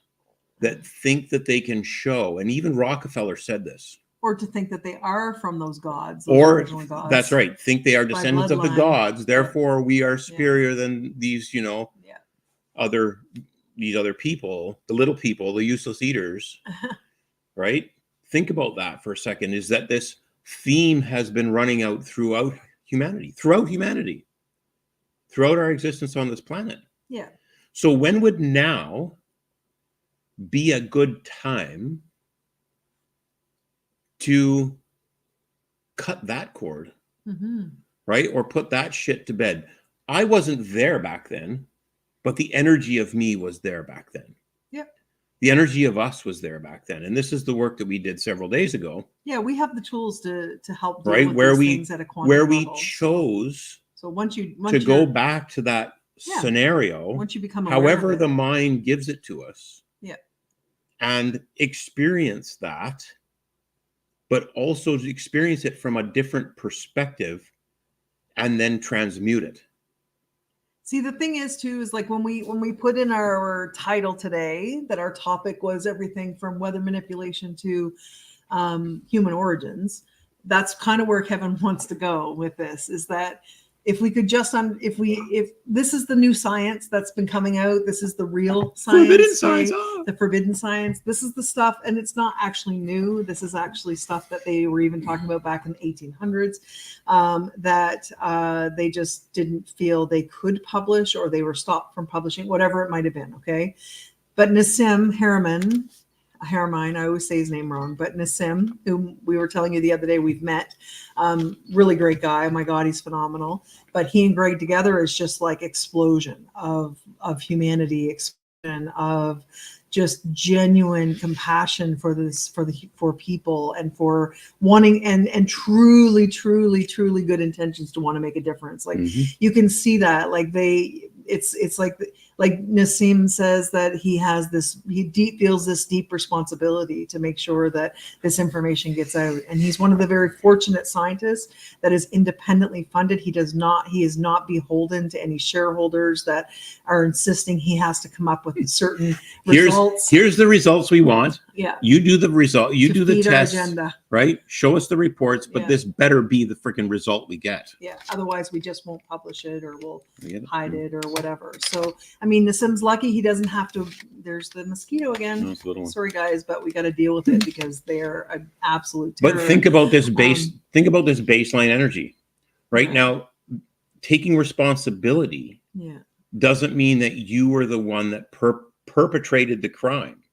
that think that they can show, and even Rockefeller said this, or to think that they are from those gods, or gods, that's right, think they are descendants of the gods, therefore we are superior than these, these other people, the little people, the useless eaters, right? Think about that for a second, is that this theme has been running out throughout humanity, throughout our existence on this planet. Yeah. So when would now be a good time to cut that cord, right? Or put that shit to bed? I wasn't there back then, but the energy of me was there back then. Yep. The energy of us was there back then. And this is the work that we did several days ago. Yeah, we have the tools to help deal right? with Where these things at a quantum level. we chose so once to go back to that scenario, once you become however the mind gives it to us, and experience that, but also to experience it from a different perspective and then transmute it. See, the thing is too, is like when we put in our title today that our topic was everything from weather manipulation to human origins, that's kind of where Kevin wants to go with this, is that if we could just if this is the new science that's been coming out, this is the real science, the forbidden science, this is the stuff, and it's not actually new. This is actually stuff that they were even talking about back in the 1800s, that they just didn't feel they could publish, or they were stopped from publishing, whatever it might have been. Okay, but Nassim Haramein, I always say his name wrong, but Nassim, whom we were telling you the other day we've met, really great guy. Oh my God, he's phenomenal. But he and Greg together is just like explosion of humanity, explosion of just genuine compassion for people, and for wanting and truly good intentions to want to make a difference. Like you can see that, like it's like Nassim says that he feels this deep responsibility to make sure that this information gets out. And he's one of the very fortunate scientists that is independently funded. He is not beholden to any shareholders that are insisting he has to come up with certain results. Here's the results we want. Yeah. You do the result, you do the test, agenda. Right? Show us the reports, but this better be the freaking result we get. Yeah. Otherwise we just won't publish it, or we'll hide it, or whatever. So, I mean, Nassim's lucky he doesn't have to. There's the mosquito again. No, little one. Sorry guys, but we got to deal with it because they're an absolute terror. But think about this think about this baseline energy. Right now, taking responsibility doesn't mean that you were the one that perpetrated the crime.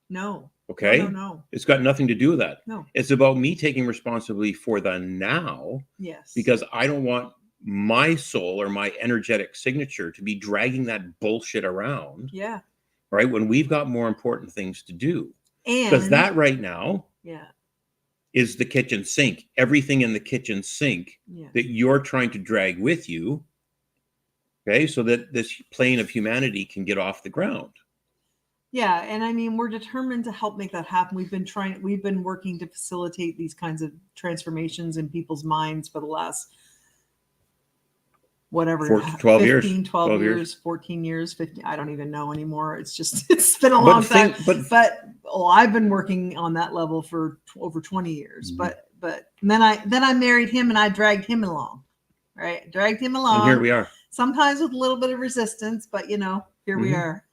No. Okay. No. It's got nothing to do with that. No. It's about me taking responsibility for the now. Yes. Because I don't want my soul or my energetic signature to be dragging that bullshit around. Yeah. Right? When we've got more important things to do. Because that right now yeah, is the kitchen sink. Everything in the kitchen sink yeah, that you're trying to drag with you, okay, so that this plane of humanity can get off the ground. yeah. And I mean, we're determined to help make that happen. We've been working to facilitate these kinds of transformations in people's minds for the last whatever 12 15 years 12 12 years, 14 years, 15, I don't even know anymore. It's just it's been a long time, but I've been working on that level for over 20 years. Mm-hmm. But then I married him, and I dragged him along, right? Dragged him along, and here we are, sometimes with a little bit of resistance, but you know, here we are.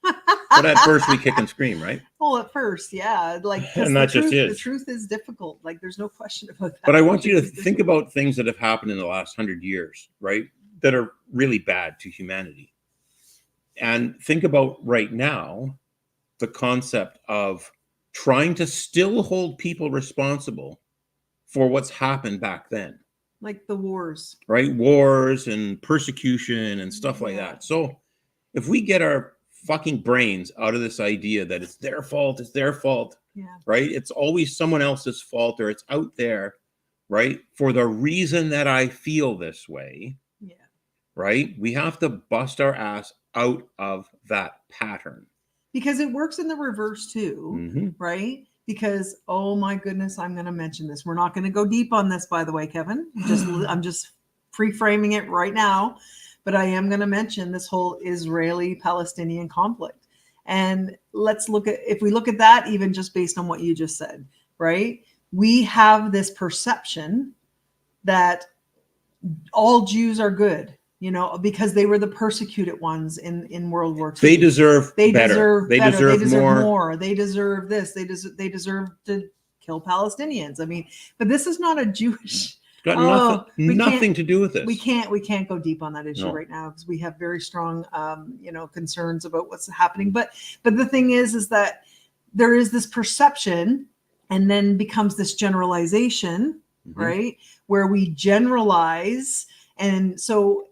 But at first we kick and scream, right? Well, at first, yeah, like, and that just is the truth is difficult, like there's no question about that. But I want you to think about things that have happened in the last 100 years, right, that are really bad to humanity. And think about right now the concept of trying to still hold people responsible for what's happened back then. Like the wars. Right? Wars and persecution and stuff like that. So if we get our fucking brains out of this idea that it's their fault, right? It's always someone else's fault, or it's out there, right? For the reason that I feel this way. Yeah. Right? We have to bust our ass out of that pattern. Because it works in the reverse too, right? Because, oh my goodness, I'm going to mention this. We're not going to go deep on this, by the way, Kevin. I'm just pre-framing it right now, but I am going to mention this whole Israeli-Palestinian conflict. And if we look at that, even just based on what you just said, right? We have this perception that all Jews are good, you know, because they were the persecuted ones in World War II. They deserve better. They deserve more. They deserve this. They deserve to kill Palestinians. I mean, but this is not a Jewish. It's got nothing to do with this. We can't go deep on that issue right now, because we have very strong, concerns about what's happening. But the thing is that there is this perception, and then becomes this generalization, right? Where we generalize, and so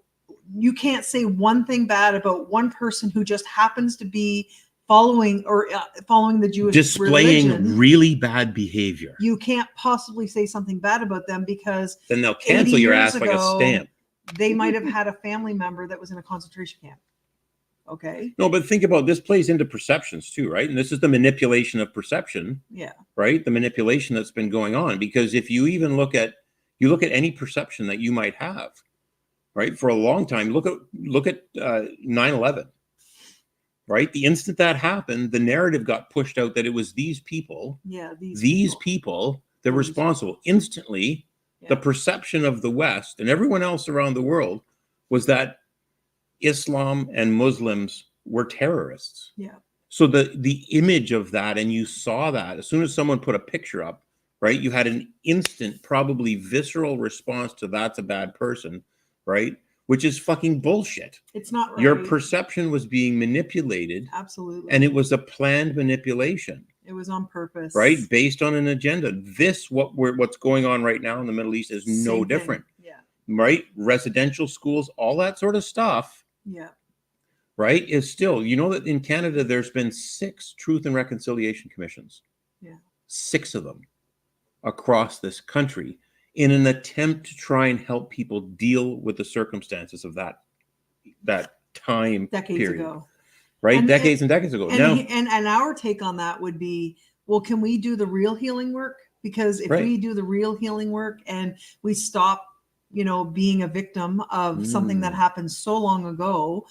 you can't say one thing bad about one person who just happens to be following the Jewish displaying religion. Really bad behavior. You can't possibly say something bad about them, because then they'll cancel your ass like a stamp. They might have had a family member that was in a concentration camp. Okay. No, but think about this, plays into perceptions too, right? And this is the manipulation of perception. Yeah. Right? The manipulation that's been going on, because if you even look at any perception that you might have, right? For a long time, look at 9/11. Right? The instant that happened, the narrative got pushed out that it was these people. Yeah, these people that were responsible. Instantly, the perception of the West and everyone else around the world was that Islam and Muslims were terrorists. Yeah. So the image of that, and you saw that as soon as someone put a picture up, right? You had an instant, probably visceral response to that's a bad person, right? Which is fucking bullshit. It's not right. Your perception was being manipulated. Absolutely. And it was a planned manipulation. It was on purpose. Right? Based on an agenda. What's going on right now in the Middle East is no different. Yeah. Right? Residential schools, all that sort of stuff. Yeah. Right? Is still, you know that in Canada, there's been 6 Truth and Reconciliation Commissions. Yeah. 6 of them across this country, in an attempt to try and help people deal with the circumstances of that time decades ago, right? And decades ago. And our take on that would be, well, can we do the real healing work? Because if we do the real healing work and we stop, being a victim of something that happened so long ago,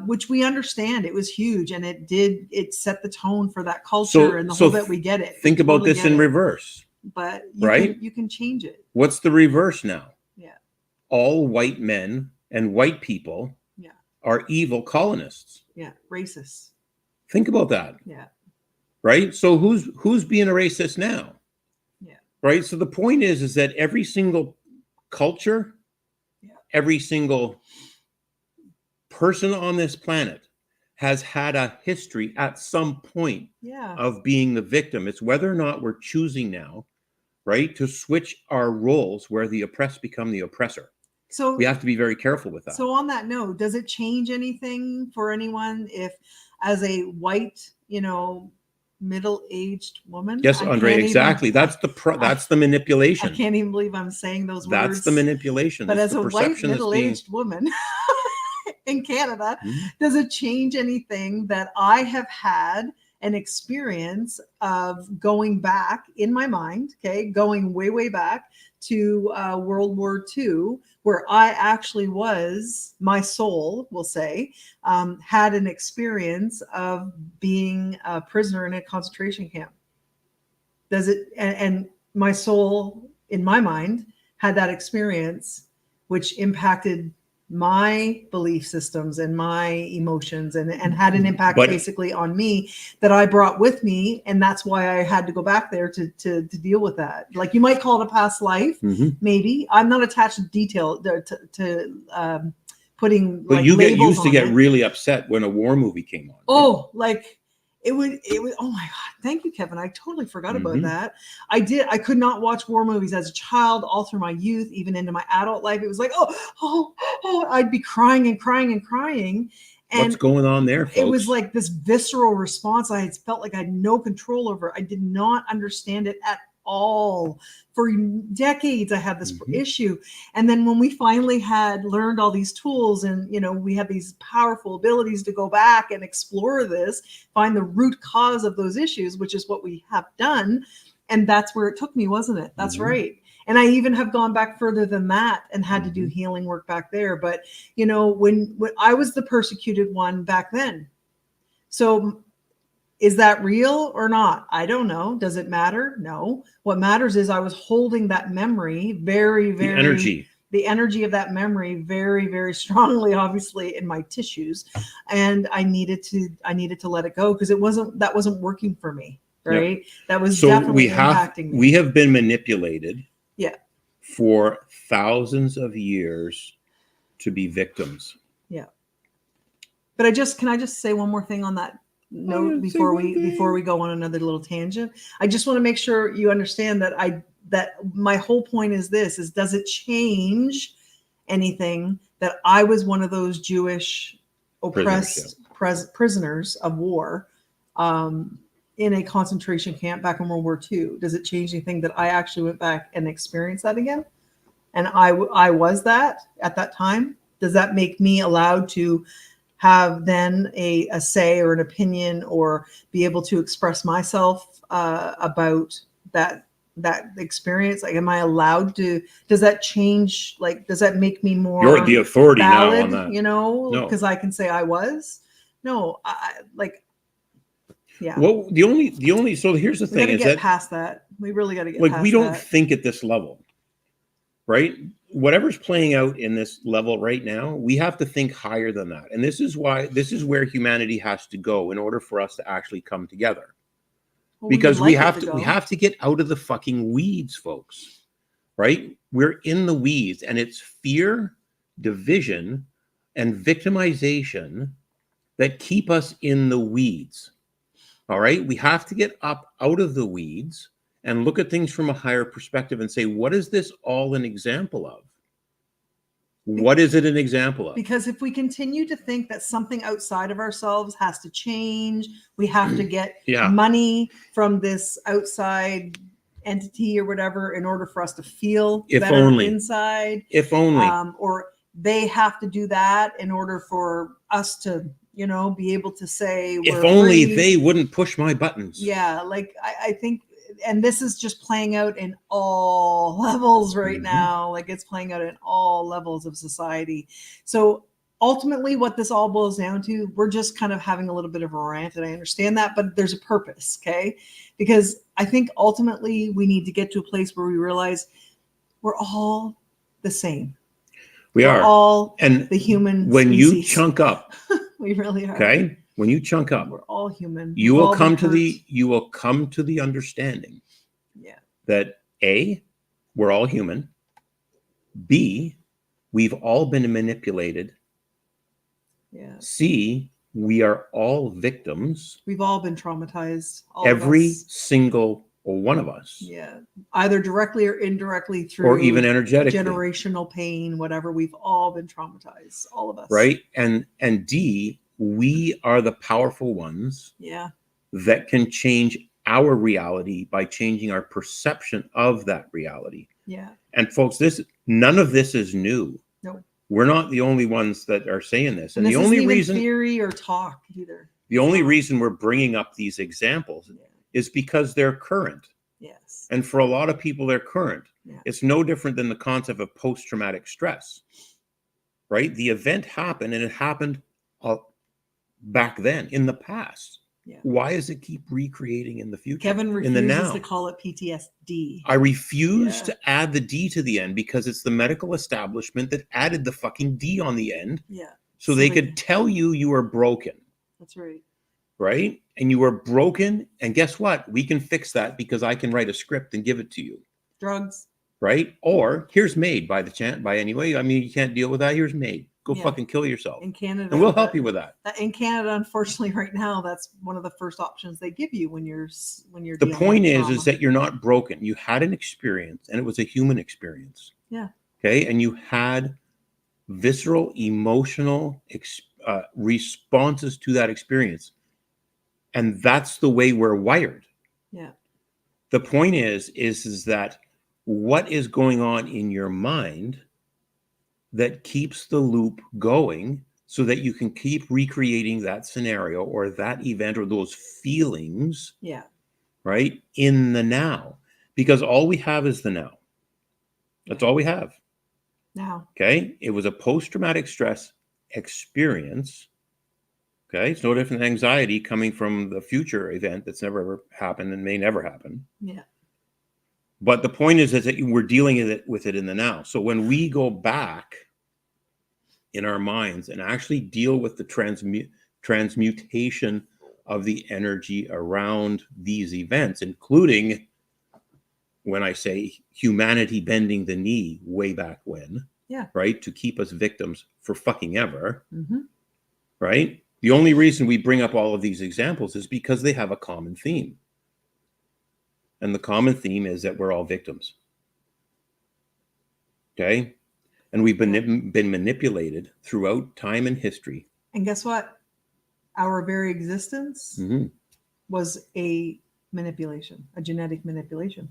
which we understand, it was huge, and it set the tone for that culture, and the whole bit, we get it. Think about this in reverse. But you can change it. What's the reverse now? Yeah. All white men and white people are evil colonists. Yeah. Racists. Think about that. Yeah. Right? So who's being a racist now? Yeah. Right? So the point is that every single culture, every single person on this planet has had a history at some point of being the victim. It's whether or not we're choosing now, right, to switch our roles where the oppressed become the oppressor. So we have to be very careful with that. So on that note, does it change anything for anyone if, as a white, middle-aged woman. Yes, I Andre, can't exactly. even- That's the I manipulation. can't even believe I'm saying those That's words. the manipulation. But It's as the a white perception that's being. middle-aged woman in Canada, Mhm. does it change anything that I have had an experience of going back in my mind, okay, going way, way back to World War II, where I actually was, my soul, we'll say, had an experience of being a prisoner in a concentration camp? Does it, and my soul, in my mind, had that experience, which impacted my belief systems and my emotions and had an impact But- basically on me that I brought with me. And that's why I had to go back there to deal with that. Like, you might call it a past life. Mhm. Maybe. I'm not attached to detail putting But like you labels used to on get it. really upset when a war movie came on. Oh, like it would, oh my God. Thank you, Kevin. I totally forgot about Mhm. that. I could not watch war movies as a child, all through my youth, even into my adult life. It was like, oh, I'd be crying and crying and crying. And What's going on there, folks? it was like this visceral response. I had felt like I had no control over. I did not understand it at all. For decades, I had this issue. And then when we finally had learned all these tools and, we had these powerful abilities to go back and explore this, find the root cause of those issues, which is what we have done. And that's where it took me, wasn't it? That's right. And I even have gone back further than that and had to do healing work back there. But, when I was the persecuted one back then. So is that real or not? I don't know. Does it matter? No. What matters is I was holding that memory very, very, the energy of that memory very, very strongly, obviously, in my tissues. And I needed to let it go because that wasn't working for me. Right. Yep. That was definitely impacting me. We have been manipulated. Yeah. For thousands of years to be victims. Yeah. But can I just say one more thing on that note before we go on another little tangent? I just want to make sure you understand that my whole point is does it change anything that I was one of those Jewish oppressed prisoners of war in a concentration camp back in World War II? Does it change anything that I actually went back and experienced that again? And I was that at that time? Does that make me allowed to have then a say or an opinion or be able to express myself about that experience? Like, am I allowed to? Does that change? Like, does that make me more? You're the authority valid, now on that. No, because I can say I was. No, yeah. Well, the only. So here's the thing: is that past that, we really got to get past we don't think at this level, right? Whatever's playing out in this level right now, we have to think higher than that, and this is where humanity has to go in order for us to actually come together. Because we have to get out of the fucking weeds, folks. Right? We're in the weeds, and it's fear, division, and victimization that keep us in the weeds. All right? We have to get up out of the weeds and look at things from a higher perspective and say, what is this all an example of? What is it an example of? Because if we continue to think that something outside of ourselves has to change, we have to get money from this outside entity or whatever in order for us to feel better inside. If only. Or they have to do that in order for us to, be able to say, if only they wouldn't push my buttons. Yeah, like I think, and this is just playing out in all levels right now. Like, it's playing out in all levels of society. So ultimately what this all boils down to, we're just kind of having a little bit of a rant, and I understand that, but there's a purpose, okay? Because I think ultimately we need to get to a place where we realize we're all the same. We're all the human when species. you chunk up, we really are. Okay? When you chunk up, we're all human. You will come to the understanding. Yeah. That A, we're all human. B, we've all been manipulated. Yeah. C, we are all victims. We've all been traumatized. Every single one of us. Yeah. Either directly or indirectly through, or even energetically, generational pain, whatever. We've all been traumatized. All of us. Right. And D, we are the powerful ones. Yeah. that can change our reality by changing our perception of that reality. Yeah. And folks, none of this is new. No. We're not the only ones that are saying this. And the this only isn't even reason theory or talk either. the only reason we're bringing up these examples is because they're current. Yes. And for a lot of people, they're current. Yeah. It's no different than the concept of post-traumatic stress, right? The event happened, and it happened back then in the past. Yeah. Why does it keep recreating in the future? Kevin refuses in the now? to call it PTSD. I refuse to add the D to the end because it's the medical establishment that added the fucking D on the end. Yeah. So they could tell you are broken. That's right. Right? And you are broken. And guess what? We can fix that because I can write a script and give it to you. Drugs. Right? Or here's MAID by anyway. I mean, you can't deal with that. Here's MAID. Go fucking kill yourself. In Canada. And we'll help you with that. In Canada, unfortunately, right now, that's one of the first options they give you when you're the point is that you're not broken. You had an experience, and it was a human experience. Yeah. Okay. And you had visceral, emotional responses to that experience. And that's the way we're wired. Yeah. The point is that what is going on in your mind that keeps the loop going so that you can keep recreating that scenario or that event or those feelings, right, in the now. Because all we have is the now. That's all we have. Now. Okay? It was a post-traumatic stress experience. Okay? It's no different than anxiety coming from the future event that's never ever happened and may never happen. Yeah. But the point is that we're dealing with it in the now. So when we go back in our minds and actually deal with the transmutation of the energy around these events, including when I say humanity bending the knee way back when, right, to keep us victims for fucking ever, right? The only reason we bring up all of these examples is because they have a common theme. And the common theme is that we're all victims. Okay? And we've been manipulated throughout time and history. And guess what? Our very existence was a manipulation, a genetic manipulation.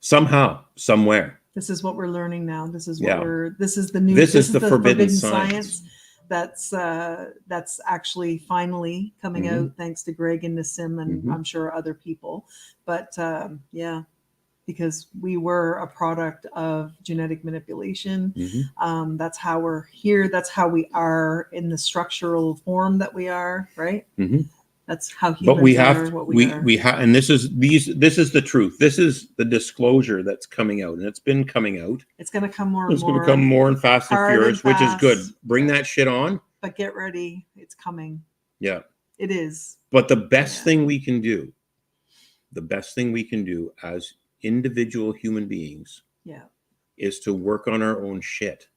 Somehow, somewhere. This is what we're learning now. This is what this is the forbidden science. That's actually finally coming out thanks to Greg and Nassim and I'm sure other people. But because we were a product of genetic manipulation. That's how we're here. That's how we are in the structural form that we are, right? That's how humans are what we are. And this is the truth. This is the disclosure that's coming out, and it's been coming out. It's going to come more and more. It's going to come more and fast and furious, which is good. Bring that shit on. But get ready. It's coming. Yeah. It is. But the best thing we can do, as individual human beings, is to work on our own shit.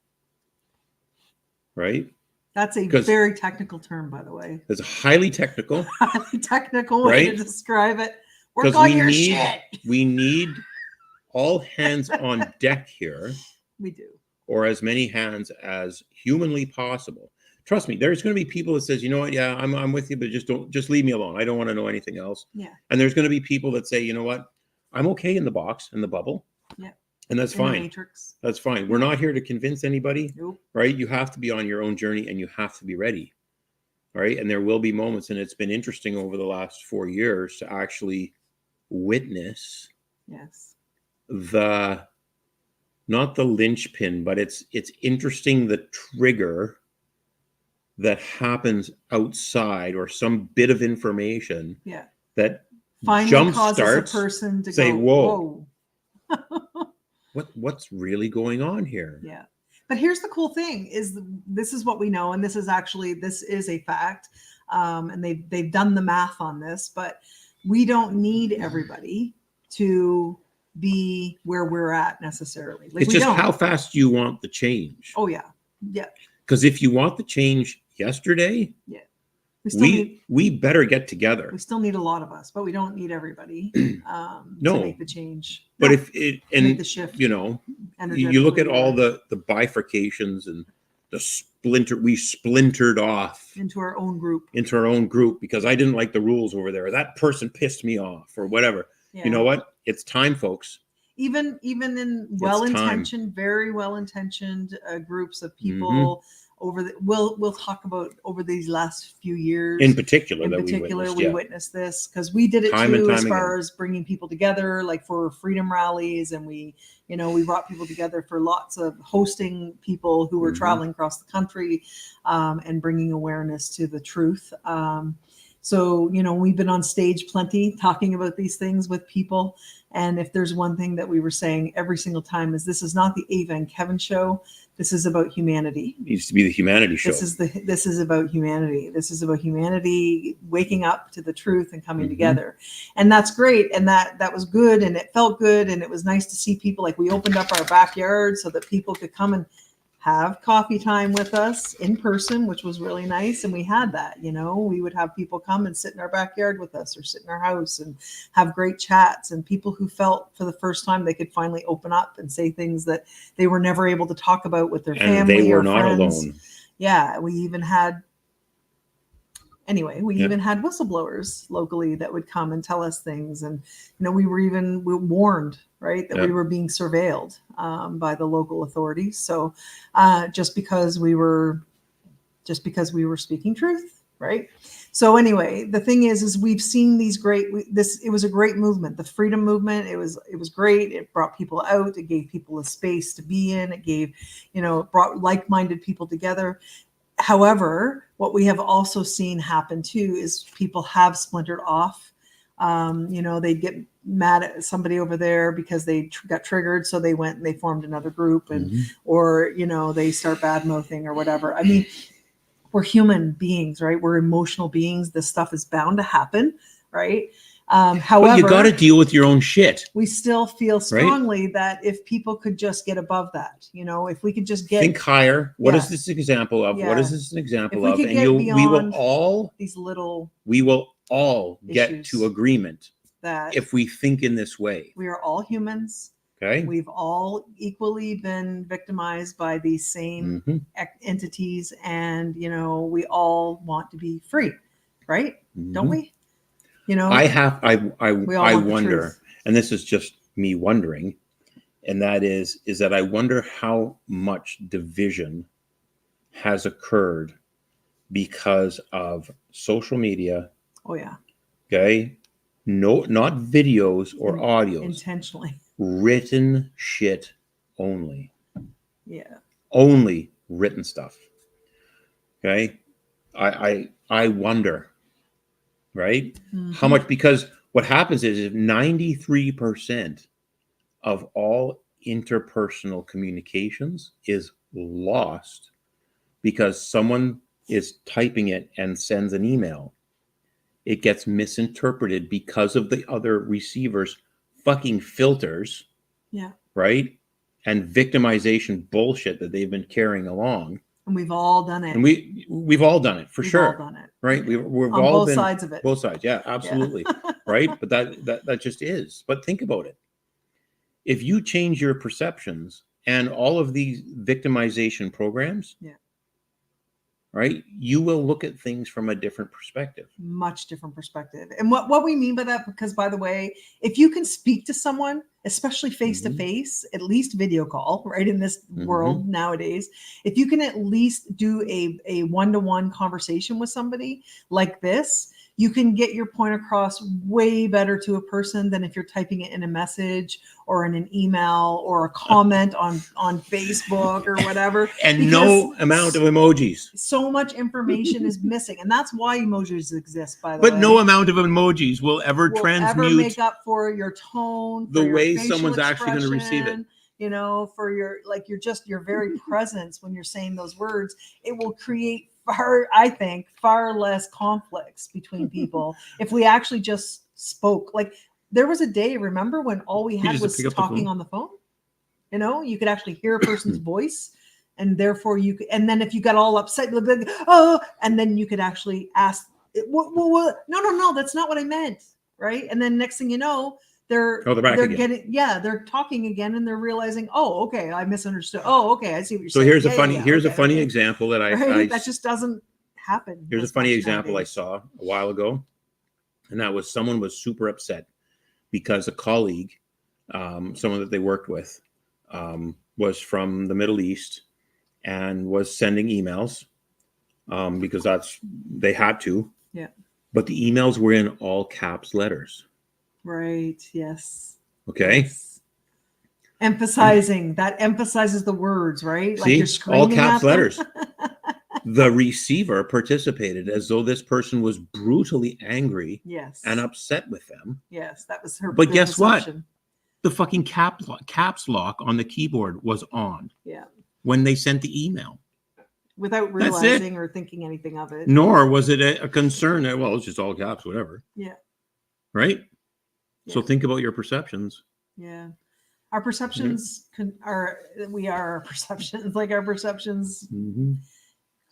Right? That's a very technical term, by the way. It's highly technical. Highly technical way to describe it. Work on your shit. We need all hands on deck here. We do. Or as many hands as humanly possible. Trust me, there's going to be people that says, you know what, yeah, I'm with you, but just leave me alone. I don't want to know anything else. Yeah. And there's going to be people that say, you know what, I'm okay in the box, in the bubble. Yeah. And that's fine. Matrix. That's fine. We're not here to convince anybody, nope. Right? You have to be on your own journey and you have to be ready. All right. And there will be moments, and it's been interesting over the last 4 years to actually witness not the linchpin, but it's interesting the trigger that happens outside or some bit of information that finally causes a person to say, whoa. What's really going on here? Yeah. But here's the cool thing is this is what we know. And this is a fact. And they've done the math on this, but we don't need everybody to be where we're at necessarily. It's just how fast you want the change. Oh yeah. Yeah. Because if you want the change yesterday, we better get together. We still need a lot of us, but we don't need everybody to make the change. But if it and make the shift, you look at all the bifurcations and we splintered off into our own group. Because I didn't like the rules over there. That person pissed me off or whatever. Yeah. You know what? It's time, folks. Even in well-intentioned, very well-intentioned groups of people we'll talk about over these last few years. In particular, we witnessed this because we did it too, as far as bringing people together, like for freedom rallies, and we brought people together for lots of hosting people who were traveling across the country, and bringing awareness to the truth. So, we've been on stage plenty talking about these things with people. And if there's one thing that we were saying every single time is this is not the Ava and Kevin show. This is about humanity. It needs to be the humanity show. This is about humanity. This is about humanity waking up to the truth and coming together. And that's great. And that was good. And it felt good. And it was nice to see people. Like, we opened up our backyard so that people could come and have coffee time with us in person, which was really nice. And we had that, we would have people come and sit in our backyard with us or sit in our house and have great chats, and people who felt for the first time they could finally open up and say things that they were never able to talk about with their family. They were or not friends. alone. Yeah. We even had whistleblowers locally that would come and tell us things. And, we were warned, right, that we were being surveilled by the local authorities. So just because we were speaking truth, right? So anyway, the thing is we've seen these it was a great movement, the freedom movement. It was great. It brought people out. It gave people a space to be in. It gave, it brought like-minded people together. However, what we have also seen happen too is people have splintered off. They'd get mad at somebody over there because they got triggered. So they went and they formed another group, and, or, they start bad mouthing or whatever. I mean, we're human beings, right? We're emotional beings. This stuff is bound to happen, right? However, but you got to deal with your own shit. We still feel strongly that if people could just get above that, if we could just think higher. What is this example of? What is this an example of? And we will all get to agreement that if we think in this way. We are all humans. Okay. We've all equally been victimized by these same entities, and we all want to be free, right? Don't we? I wonder, and this is just me wondering, and that is that I wonder how much division has occurred because of social media. Oh yeah. Okay. No, not videos or audios. Intentionally. Written shit only. Yeah. Only written stuff. Okay. I wonder. Right? How much, because what happens is if 93% of all interpersonal communications is lost because someone is typing it and sends an email, it gets misinterpreted because of the other receivers' fucking filters. Yeah. Right? And victimization bullshit that they've been carrying along. And we've all done it. And we've all done it, for sure. We've all done it. Right? Yeah. We've on all both been sides of it. Both sides, yeah, absolutely. Yeah. Right? But that just is. But think about it. If you change your perceptions and all of these victimization programs, right, you will look at things from a different perspective. Much different perspective. And what we mean by that, because by the way, if you can speak to someone, especially face to face, at least video call, right, in this world nowadays, if you can at least do a one-to-one conversation with somebody like this, you can get your point across way better to a person than if you're typing it in a message or in an email or a comment on Facebook or whatever. And no amount of emojis. So much information is missing. And that's why emojis exist, by the way. But no amount of emojis will ever transmute make up for your tone, for the way your someone's actually going to receive it. For your very presence when you're saying those words, it will create far less conflicts between people if we actually just spoke. Like, there was a day, remember, when all we had was talking on the phone? You could actually hear a person's voice, and therefore you could, and then if you got all upset, you'd be like, oh, and then you could actually ask, what? No, that's not what I meant, right? And then next thing you know, they're back they're again. they're talking again, and they're realizing, oh, okay, I misunderstood. Oh, okay, I see what you're So saying. here's a okay, funny example that right? That just doesn't happen. here's a as funny much example I nowadays. saw a while ago, and that was someone was super upset because a colleague, someone that they worked with, was from the Middle East and was sending emails because they had to. Yeah. But the emails were in all caps letters. Right. Yes. Okay. Yes. Emphasizing that emphasizes the words, right? See, like you're screaming all caps at them. letters. The receiver participated as though this person was brutally angry Yes. and upset with them. Yes, that was her. But guess perception. what? The fucking caps lock on the keyboard was on. Yeah. When they sent the email. Without realizing or thinking anything of it. Nor was it a concern that, well, it's just all caps, whatever. Yeah. Right? Yeah. So think about your perceptions. Yeah. Our perceptions we are our perceptions. Like our perceptions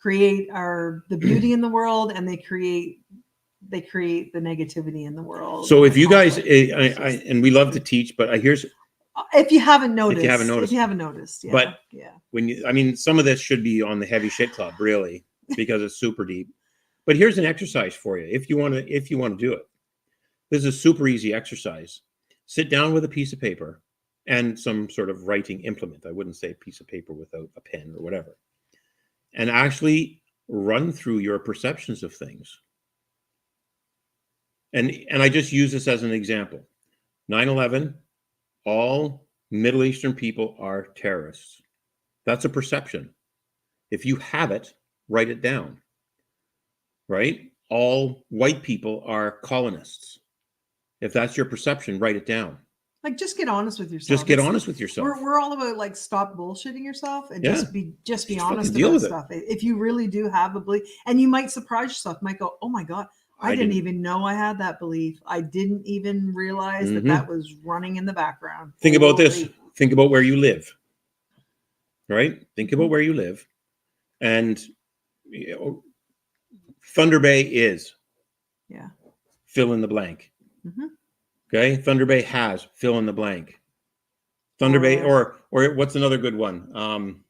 create the beauty in the world, and they create the negativity in the world. So if you guys, and we love to teach, but here's, if you haven't noticed, yeah. But yeah, some of this should be on the heavy shit club, really, because it's super deep. But here's an exercise for you if you want to do it. This is a super easy exercise. Sit down with a piece of paper and some sort of writing implement. I wouldn't say a piece of paper without a pen or whatever. And actually run through your perceptions of things. And I just use this as an example. 9/11, all Middle Eastern people are terrorists. That's a perception. If you have it, write it down. Right? All white people are colonists. If that's your perception, write it down. Like, just get honest with yourself. Just get honest with yourself. We're all about like stop bullshitting yourself and just be honest about stuff. If you really do have a belief, and you might surprise yourself, you might go, oh my God, I didn't even know I had that belief. I didn't even realize that was running in the background. Think about this. Think about where you live. Right? Think about where you live. And Thunder Bay is. Yeah. Fill in the blank. Okay. Thunder Bay has fill in the blank. Thunder Bay, or what's another good one?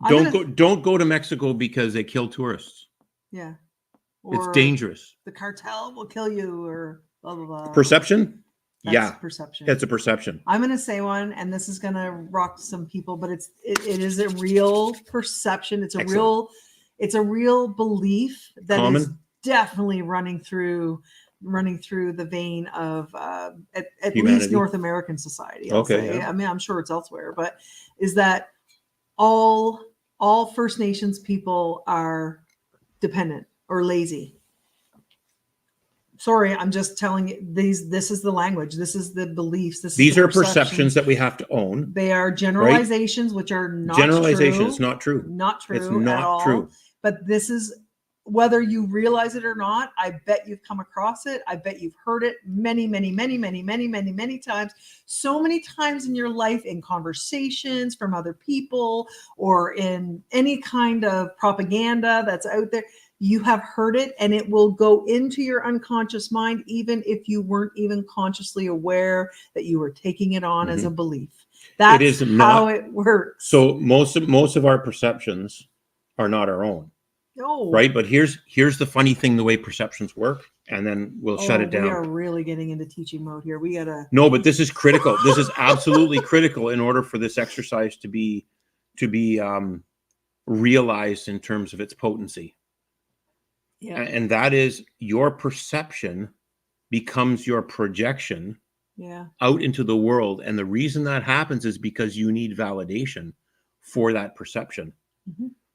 Don't go to Mexico because they kill tourists. Yeah. It's dangerous. The cartel will kill you, or blah, blah, blah. Perception? That's perception. It's a perception. I'm going to say one, and this is going to rock some people, but it is a real perception. It's a real belief that is definitely running through the vein of at least North American society. I'll say. Yeah. I mean, I'm sure it's elsewhere, but is that all First Nations people are dependent or lazy. Sorry, I'm just telling you, this is the language. This is the beliefs. These are perceptions that we have to own. They are generalizations, right? Which are not generalization. True. It's not true. Not true. It's not at all. True. But this is, whether you realize it or not, I bet you've come across it. I bet you've heard it many, many, many, many, many, many, many times. So many times in your life, in conversations from other people or in any kind of propaganda that's out there. You have heard it, and it will go into your unconscious mind, even if you weren't even consciously aware that you were taking it on as a belief. That's how it works. So most of our perceptions are not our own. No. Right? But here's the funny thing, the way perceptions work, and then we'll shut it down. We are really getting into teaching mode here. We gotta. No, but this is critical. This is absolutely critical in order for this exercise to be realized in terms of its potency. Yeah. And that is, your perception becomes your projection out into the world. And the reason that happens is because you need validation for that perception.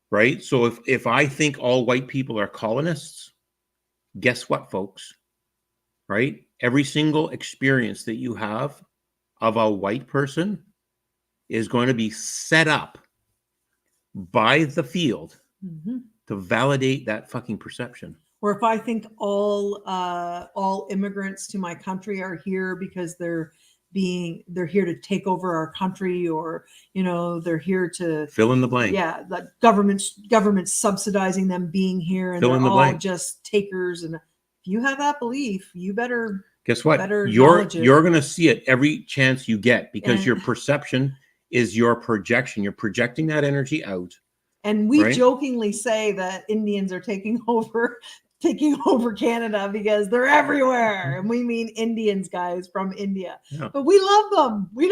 Right? So if I think all white people are colonists, guess what, folks? Right? Every single experience that you have of a white person is going to be set up by the field to validate that fucking perception. Or if I think all immigrants to my country are here because they're here to take over our country, or they're here to fill in the blank. Yeah, the government's subsidizing them being here, and they're all just takers. And if you have that belief, you better guess what? better You're acknowledge it. going to see it every chance you get, because And- your perception is your projection. You're projecting that energy out. And we right? jokingly say that Indians are taking over Canada because they're everywhere. And we mean Indians, guys, from India. Yeah. But we love them. We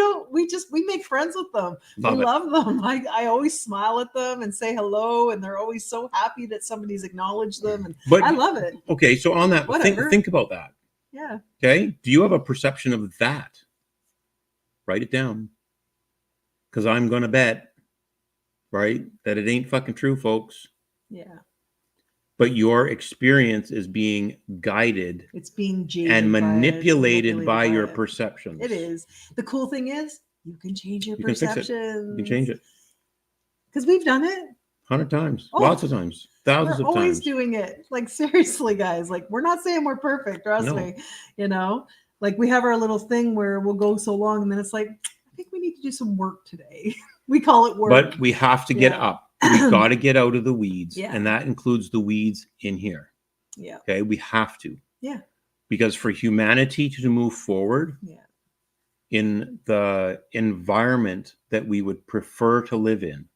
make friends with them. Love it. Love them. I always smile at them and say hello, and they're always so happy that somebody's acknowledged them. And But I love it. okay, so on that, think about that. Yeah. Okay. Do you have a perception of that? Write it down. Because I'm going to bet, right, that it ain't fucking true, folks. Yeah. But your experience is being guided. It's being jaded and manipulated by your it. perceptions. It is. The cool thing is you can change your perceptions. You can change it. Because we've done it 100 times. Oh, lots of times. Thousands of times. We're always doing it. Like, seriously, guys. Like, we're not saying we're perfect. Trust me. You know? Like, we have our little thing where we'll go so long and then it's like, I think we need to do some work today. We call it work. But we have to get up. We've got to get out of the weeds. Yeah. And that includes the weeds in here. Yeah. Okay. We have to. Yeah. Because for humanity to move forward in the environment that we would prefer to live in.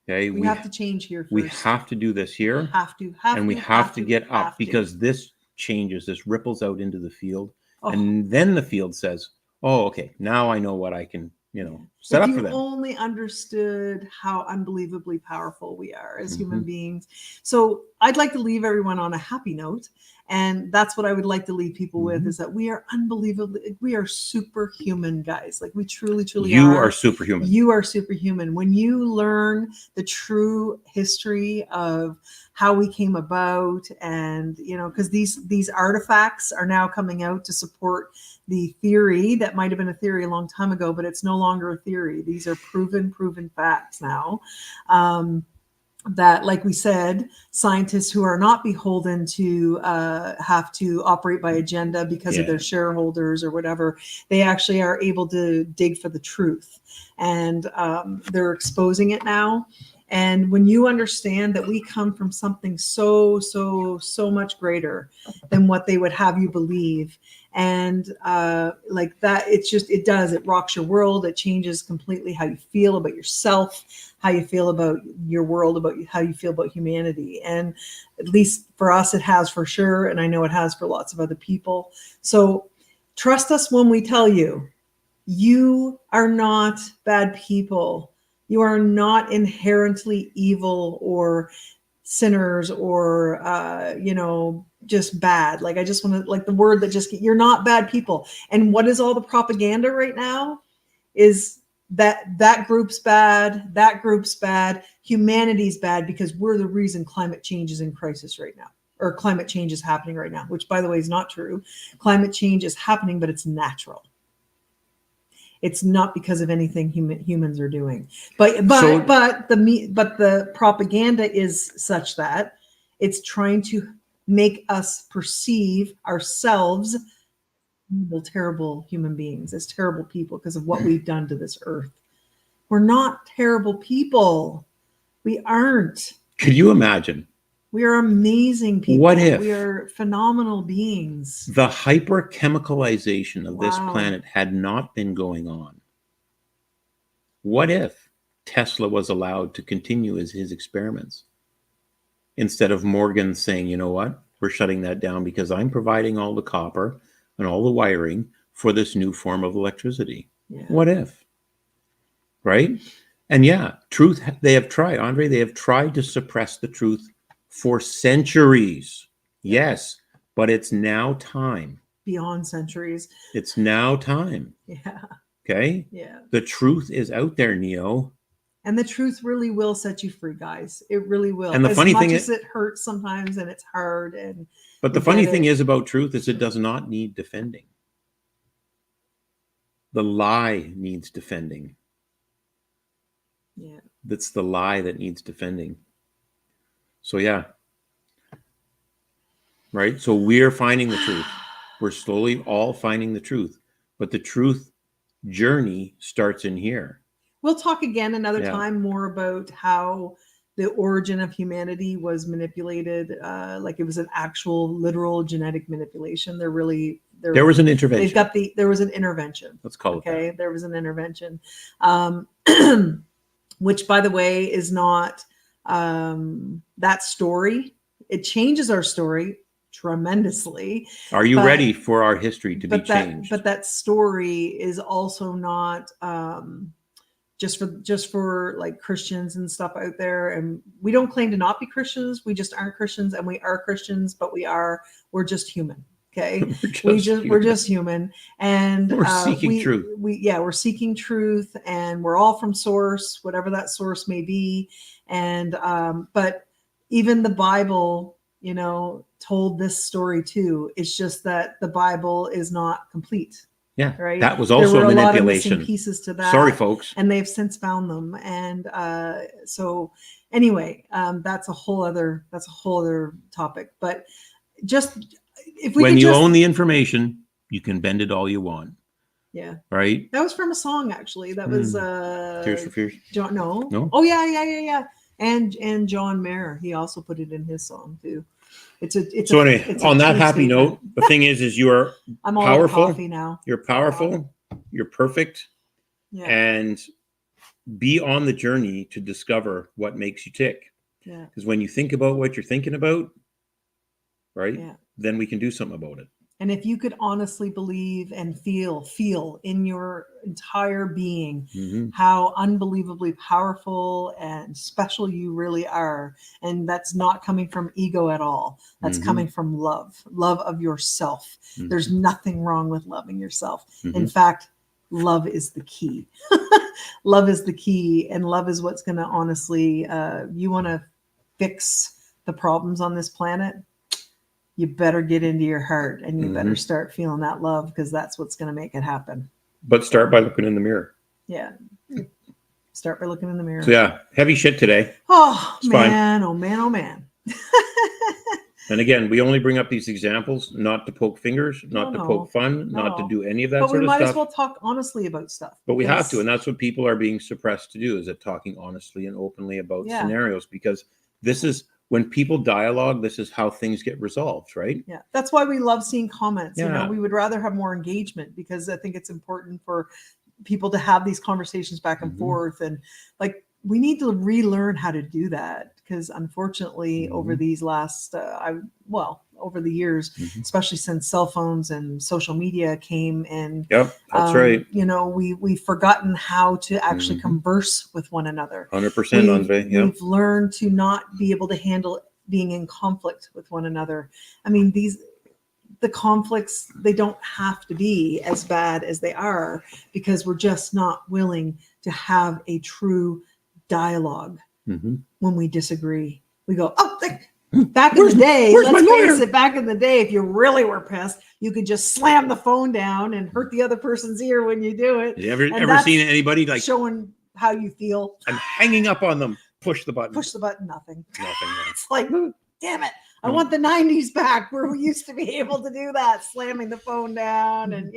Okay. We have to change here first. We have to do this here. We have to get up, because this changes, this ripples out into the field. Oh. And then the field says, oh, okay, now I know what I can, set up for them. If you only understood how unbelievably powerful we are as human beings. So I'd like to leave everyone on a happy note. And that's what I would like to leave people with, is that we are unbelievably, we are superhuman, guys. Like, we truly, truly are. You are superhuman. You are superhuman. When you learn the true history of how we came about, and, because these artifacts are now coming out to support the theory that might have been a theory a long time ago, but it's no longer a theory. These are proven facts now. That, like we said, scientists who are not beholden to have to operate by agenda because of their shareholders or whatever, they actually are able to dig for the truth. And they're exposing it now. And when you understand that we come from something so much greater than what they would have you believe, and like that, it rocks your world. It changes completely how you feel about yourself, how you feel about your world, about how you feel about humanity. And at least for us, it has, for sure. And I know it has for lots of other people. So trust us when we tell you, you are not bad people. You are not inherently evil or sinners or, just bad. Like, I just want to, like, the word that you're not bad people. And what is all the propaganda right now is that group's bad, that group's bad, humanity's bad, because we're the reason climate change is in crisis right now, or climate change is happening right now, which, by the way, is not true. Climate change is happening, but it's natural. It's not because of anything humans are doing. But the propaganda is such that it's trying to make us perceive ourselves terrible human beings, as terrible people, because of what we've done to this earth. We're not terrible people. We aren't. Could you imagine? We are amazing people. What if we are phenomenal beings? The hyper-chemicalization of this planet had not been going on. What if Tesla was allowed to continue his experiments, instead of Morgan saying, you know what, we're shutting that down because I'm providing all the copper and all the wiring for this new form of electricity? What if? Right? And truth, they have tried, Andre, they have tried to suppress the truth for centuries. Yes, but it's now time. Beyond centuries. It's now time. Yeah. Okay? Yeah. The truth is out there, Neo. And the truth really will set you free, guys. It really will. And the funny thing is, it hurts sometimes and it's hard. But the funny thing is about truth is it does not need defending. The lie needs defending. Yeah. That's the lie that needs defending. So right? So we're finding the truth. We're slowly all finding the truth. But the truth journey starts in here. We'll talk again another time more about how the origin of humanity was manipulated, like it was an actual literal genetic manipulation. There was an intervention. There was an intervention. Let's call it that. There was an intervention, which, by the way, is not that story. It changes our story tremendously. Are you ready for our history to be changed? But that story is also not just for like Christians and stuff out there. And we don't claim to not be Christians. We just aren't Christians, and we are Christians, but we're just human. Okay. We're just human. And we're seeking truth. We're seeking truth, and we're all from source, whatever that source may be. And, but even the Bible, told this story too. It's just that the Bible is not complete. Yeah, right. That was also a manipulation. Lot of missing pieces to that. Sorry, folks. And they've since found them. And so anyway, that's a whole other topic. But just if we when you own the information, you can bend it all you want. Yeah. Right. That was from a song, actually. That was Tears for Fears. No. Oh yeah. And John Mayer, he also put it in his song too. Anyway, on that happy note, the thing is you are I'm powerful. All coffee now. You're powerful. You're perfect. Yeah. And be on the journey to discover what makes you tick. Yeah. Because when you think about what you're thinking about, right? Yeah. Then we can do something about it. And if you could honestly believe and feel in your entire being how unbelievably powerful and special you really are, and that's not coming from ego at all. That's coming from love of yourself. There's nothing wrong with loving yourself. In fact, love is the key. Love is the key, and love is what's going to honestly, you want to fix the problems on this planet, you better get into your heart, and you better start feeling that love, because that's what's going to make it happen. But start by looking in the mirror. Yeah. Start by looking in the mirror. So yeah, heavy shit today. Oh, it's man. Fine. Oh, man. Oh, man. And again, we only bring up these examples not to poke fingers, not to poke fun, not to do any of that sort of stuff. But we might as well talk honestly about stuff. But we have to, and that's what people are being suppressed to do, is that talking honestly and openly about scenarios, because this is when people dialogue, this is how things get resolved, right? Yeah, that's why we love seeing comments. Yeah. We would rather have more engagement, because I think it's important for people to have these conversations back and forth. And like, we need to relearn how to do that, because unfortunately over these last, over the years, especially since cell phones and social media came in. Yep, that's right. We've forgotten how to actually converse with one another. 100%, Andre. Yep. We've learned to not be able to handle being in conflict with one another. I mean, the conflicts, they don't have to be as bad as they are, because we're just not willing to have a true dialogue. When we disagree, we go, back in the day, let's face it, back in the day, if you really were pissed, you could just slam the phone down and hurt the other person's ear when you do it. You ever seen anybody like showing how you feel? I'm hanging up on them. Push the button. Nothing. It's like, damn it. I want the 90s back, where we used to be able to do that, slamming the phone down, and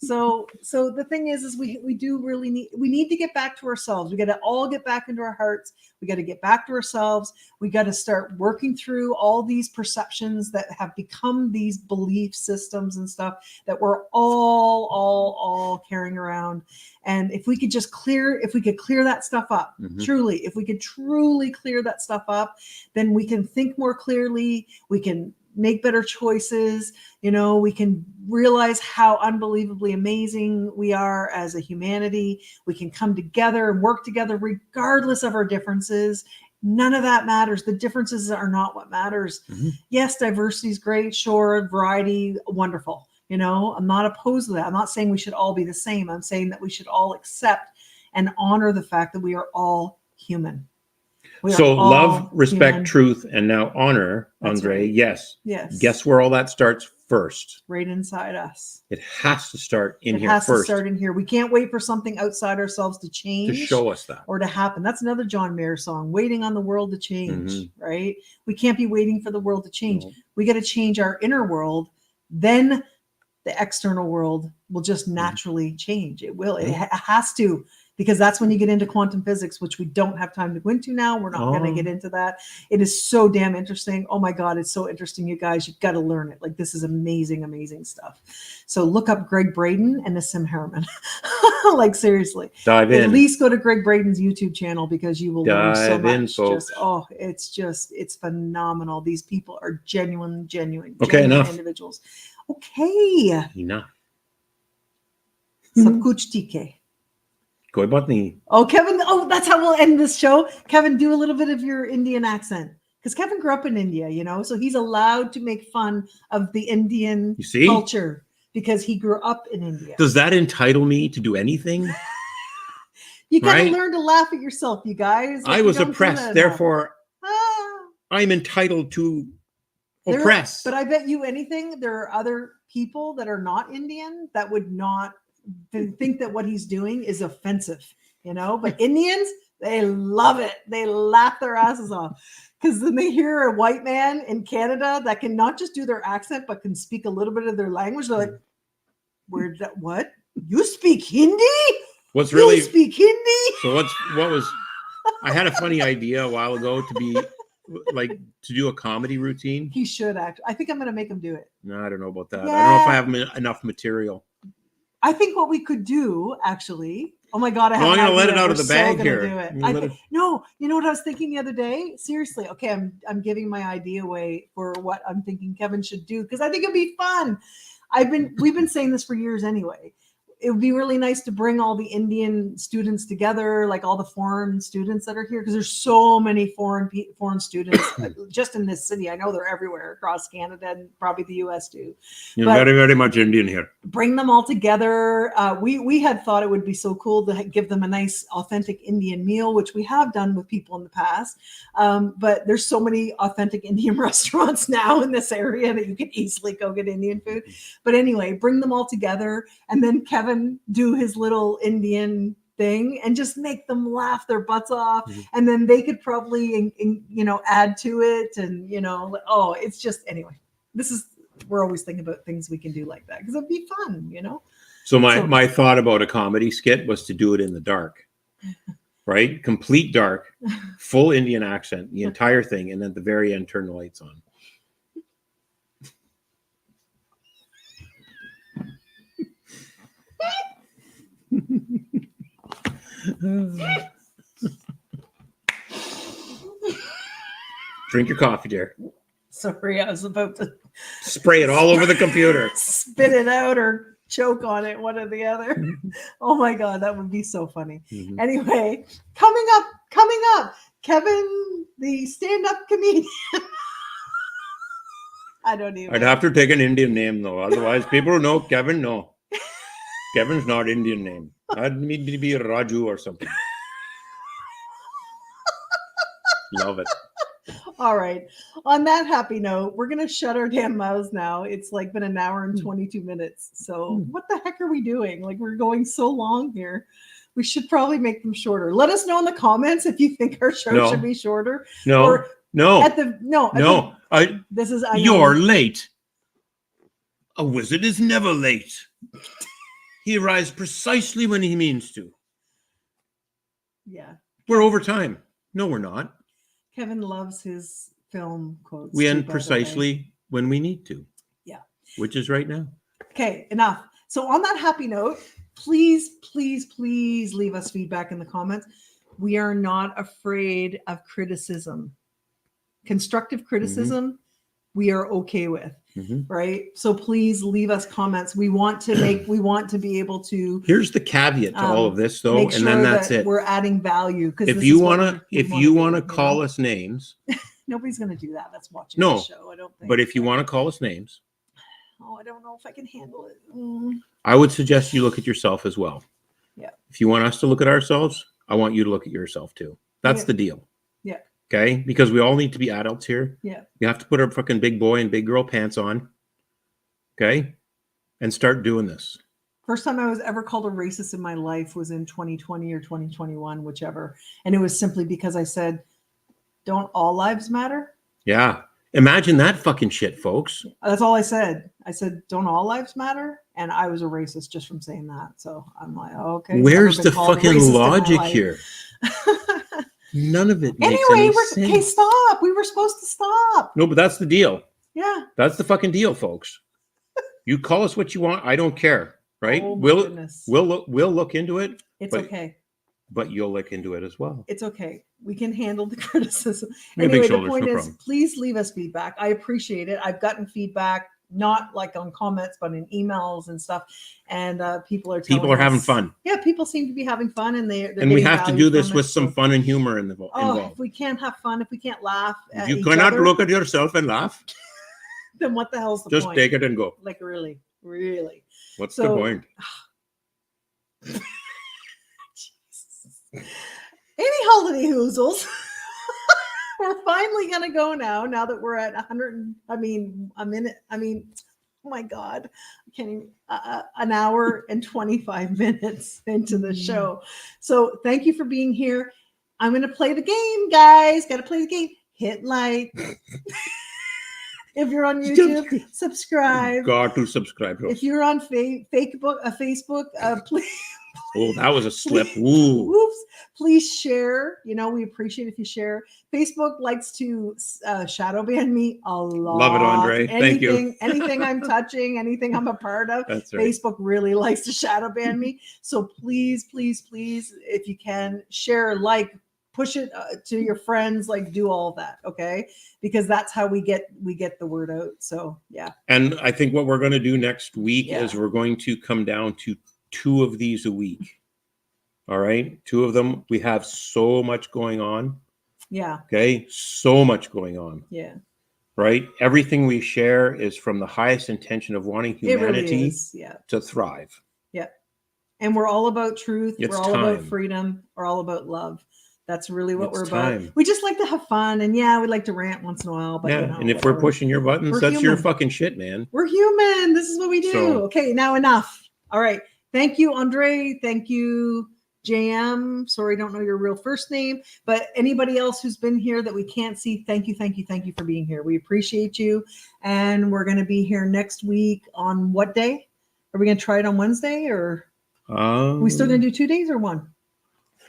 So the thing is we do really need to get back to ourselves. We got to all get back into our hearts. We got to get back to ourselves. We got to start working through all these perceptions that have become these belief systems and stuff that we're all carrying around. And if we could clear that stuff up, if we could truly clear that stuff up, then we can think more clearly. We can make better choices. We can realize how unbelievably amazing we are as a humanity. We can come together and work together regardless of our differences. None of that matters. The differences are not what matters. Yes, diversity is great. Sure. Variety, wonderful. I'm not opposed to that. I'm not saying we should all be the same. I'm saying that we should all accept and honor the fact that we are all human. So love, respect, truth, and now honor, Andre. Right. Yes. Guess where all that starts first? Right inside us. It has to start in here first. It has to start in here. We can't wait for something outside ourselves to change. To show us that. Or to happen. That's another John Mayer song, Waiting on the World to Change, right? We can't be waiting for the world to change. We got to change our inner world. Then the external world will just naturally change. It will. It has to, because that's when you get into quantum physics, which we don't have time to go into now. We're not going to get into that. It is so damn interesting. Oh my God, it's so interesting, you guys. You've got to learn it. Like, this is amazing, amazing stuff. So look up Greg Braden and Nassim Harriman. Like, seriously. Dive in. At least go to Greg Braden's YouTube channel, because you will learn so much. In, folks. It's phenomenal. These people are genuine Okay, enough. individuals. Okay. Enough. Sab kuch theek hai. Koi baat nahi. Oh, Kevin. Oh, that's how we'll end this show. Kevin, do a little bit of your Indian accent, because Kevin grew up in India, so he's allowed to make fun of the Indian culture because he grew up in India. Does that entitle me to do anything? You got to learn to laugh at yourself, you guys. I was oppressed, therefore I'm entitled to oppress. But I bet you anything, there are other people that are not Indian that would not think that what he's doing is offensive, but Indians, they love it. They laugh their asses off, because then they hear a white man in Canada that can not just do their accent, but can speak a little bit of their language. They're like, "Where's that? What? You speak Hindi? What's really you speak Hindi?" So what was, I had a funny idea a while ago to do a comedy routine. He should act. I think I'm going to make him do it. No, I don't know about that. Yeah. I don't know if I have enough material. I think what we could do, actually. Oh my God! I'm going to let it out of the bag here. Do it. No, you know what I was thinking the other day? Seriously, okay, I'm giving my idea away for what I'm thinking Kevin should do, because I think it'd be fun. We've been saying this for years anyway. It would be really nice to bring all the Indian students together, like all the foreign students that are here, because there's so many foreign students just in this city. I know they're everywhere across Canada and probably the US too. You're very, very much Indian here. Bring them all together. We had thought it would be so cool to give them a nice, authentic Indian meal, which we have done with people in the past. But there's so many authentic Indian restaurants now in this area that you can easily go get Indian food. But anyway, bring them all together, and then Kevin do his little Indian thing and just make them laugh their butts off. And then they could probably, add to it. And, it's just, anyway, we're always thinking about things we can do like that, because it'd be fun, So my thought about a comedy skit was to do it in the dark, right? Complete dark, full Indian accent, the entire thing. And then at the very end, turn the lights on. Drink your coffee, dear. Sorry, I was about to spray it all over the computer. Spit it out or choke on it, one or the other. Oh my God, that would be so funny. Anyway, coming up, Kevin, the stand-up comedian. I don't even. I'd have to take an Indian name though, otherwise people who know Kevin know. Kevin's not Indian name. I'd need to be Raju or something. Love it. All right. On that happy note, we're going to shut our damn mouths now. It's been an hour and 22 minutes. So what the heck are we doing? We're going so long here. We should probably make them shorter. Let us know in the comments if you think our show should be shorter. No. You're late. A wizard is never late. He arrives precisely when he means to. Yeah. We're over time. No, we're not. Kevin loves his film quotes. We end precisely when we need to. Yeah. Which is right now. Okay, enough. So on that happy note, please, please, please leave us feedback in the comments. We are not afraid of criticism. Constructive criticism, we are okay with. Right. So please leave us comments. We want to be able to. Here's the caveat to all of this, though, and then that's it. We're adding value, because if you want to call us names, nobody's going to do that. That's watching the show. I don't think. But if you want to call us names, I don't know if I can handle it. I would suggest you look at yourself as well. Yeah. If you want us to look at ourselves, I want you to look at yourself too. That's the deal. Yeah. Okay, because we all need to be adults here. Yeah. You have to put our fucking big boy and big girl pants on. Okay, and start doing this. First time I was ever called a racist in my life was in 2020 or 2021, whichever. And it was simply because I said, don't all lives matter? Yeah. Imagine that fucking shit, folks. That's all I said. I said, don't all lives matter? And I was a racist just from saying that. So I'm like, okay. Where's the fucking logic here? None of it makes any sense. Okay, stop. We were supposed to stop. No, but that's the deal. Yeah. That's the fucking deal, folks. You call us what you want. I don't care. Right? Oh, we'll look into it. It's okay. But you'll look into it as well. It's okay. We can handle the criticism. Anyway, the point is, please leave us feedback. I appreciate it. I've gotten feedback, not like on comments, but in emails and stuff. And people are having fun. Yeah, people seem to be having fun, and and we have to do this with some fun and humor involved. If we can't have fun, if we can't laugh, you cannot look at yourself and laugh. Then what the hell's the point? Just take it and go. Like really. What's the point? Any holiday hoozles. We're finally gonna go now that we're at 100. A minute. Oh my God, I can't even. An hour and 25 minutes into the show. So thank you for being here. I'm gonna play the game, guys. Got to play the game. Hit like. If you're on YouTube, subscribe. Got to subscribe. If you're on Facebook, please. Oh, that was a slip. Ooh. Oops. Please share. We appreciate if you share. Facebook likes to shadow ban me a lot. Love it, Andre. Thank you. Anything I'm touching, anything I'm a part of, That's right. Facebook really likes to shadow ban me. So please, if you can, share, push it to your friends, do all that, okay? Because that's how we get the word out. So yeah. And I think what we're going to do next week is we're going to come down to 2 of these a week. All right. 2 of them. We have so much going on. Yeah. Okay. So much going on. Yeah. Right. Everything we share is from the highest intention of wanting humanity to thrive. Yeah. And we're all about truth. It's we're all about freedom. We're all about love. That's really what we're about. We just like to have fun, and we like to rant once in a while. But and if we're pushing your buttons, that's your fucking shit, man. We're human. This is what we do. Okay, now enough. All right. Thank you, Andre. Thank you, JM. Sorry, I don't know your real first name, but anybody else who's been here that we can't see, thank you for being here. We appreciate you, and we're going to be here next week on what day? Are we going to try it on Wednesday, or are we still going to do 2 days or 1?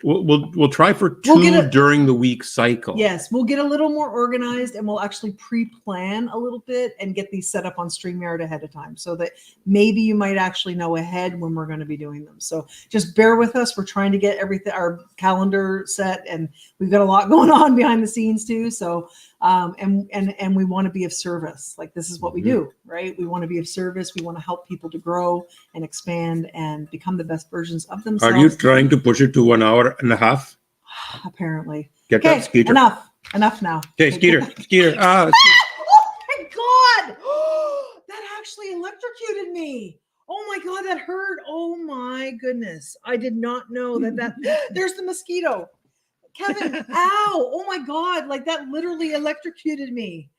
We'll try for 2 during the week cycle. Yes, we'll get a little more organized, and we'll actually pre-plan a little bit and get these set up on StreamYard ahead of time, so that maybe you might actually know ahead when we're going to be doing them. So just bear with us. We're trying to get our calendar set, and we've got a lot going on behind the scenes too. So and we want to be of service. This is what we do, right? We want to be of service. We want to help people to grow and expand and become the best versions of themselves. Are you trying to push it to 1 hour and a half? Apparently. Get that, Skeeter. Enough now. Okay, Skeeter. Oh my God! That actually electrocuted me. Oh my God, that hurt. Oh my goodness. I did not know that. There's the mosquito. Kevin, ow. Oh my God. That literally electrocuted me.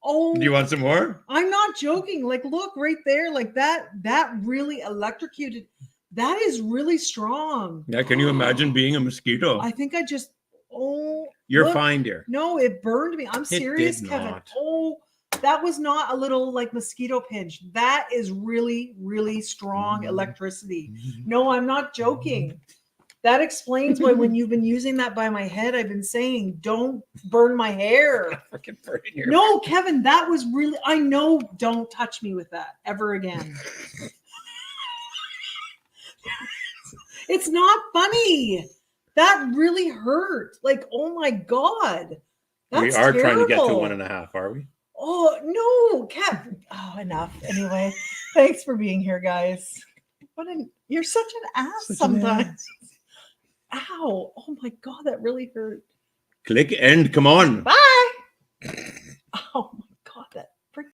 Oh. Do you want some more? I'm not joking. Look right there. That really electrocuted. That is really strong. Yeah. Can you imagine being a mosquito? I think I just, You're fine, dear. No, it burned me. I'm serious, Kevin. Not. Oh, that was not a little mosquito pinch. That is really, really strong electricity. No, I'm not joking. That explains why when you've been using that by my head, I've been saying, don't burn my hair. No, Kevin, that was really, I know, don't touch me with that ever again. It's not funny. That really hurt. Oh my God. That's we are terrible. Trying to get to 1.5, are we? Oh, no, Kev. Oh, enough. Anyway, thanks for being here, guys. You're such an ass sometimes. Ow. Oh my God, that really hurt. Click end. Come on. Bye. Oh my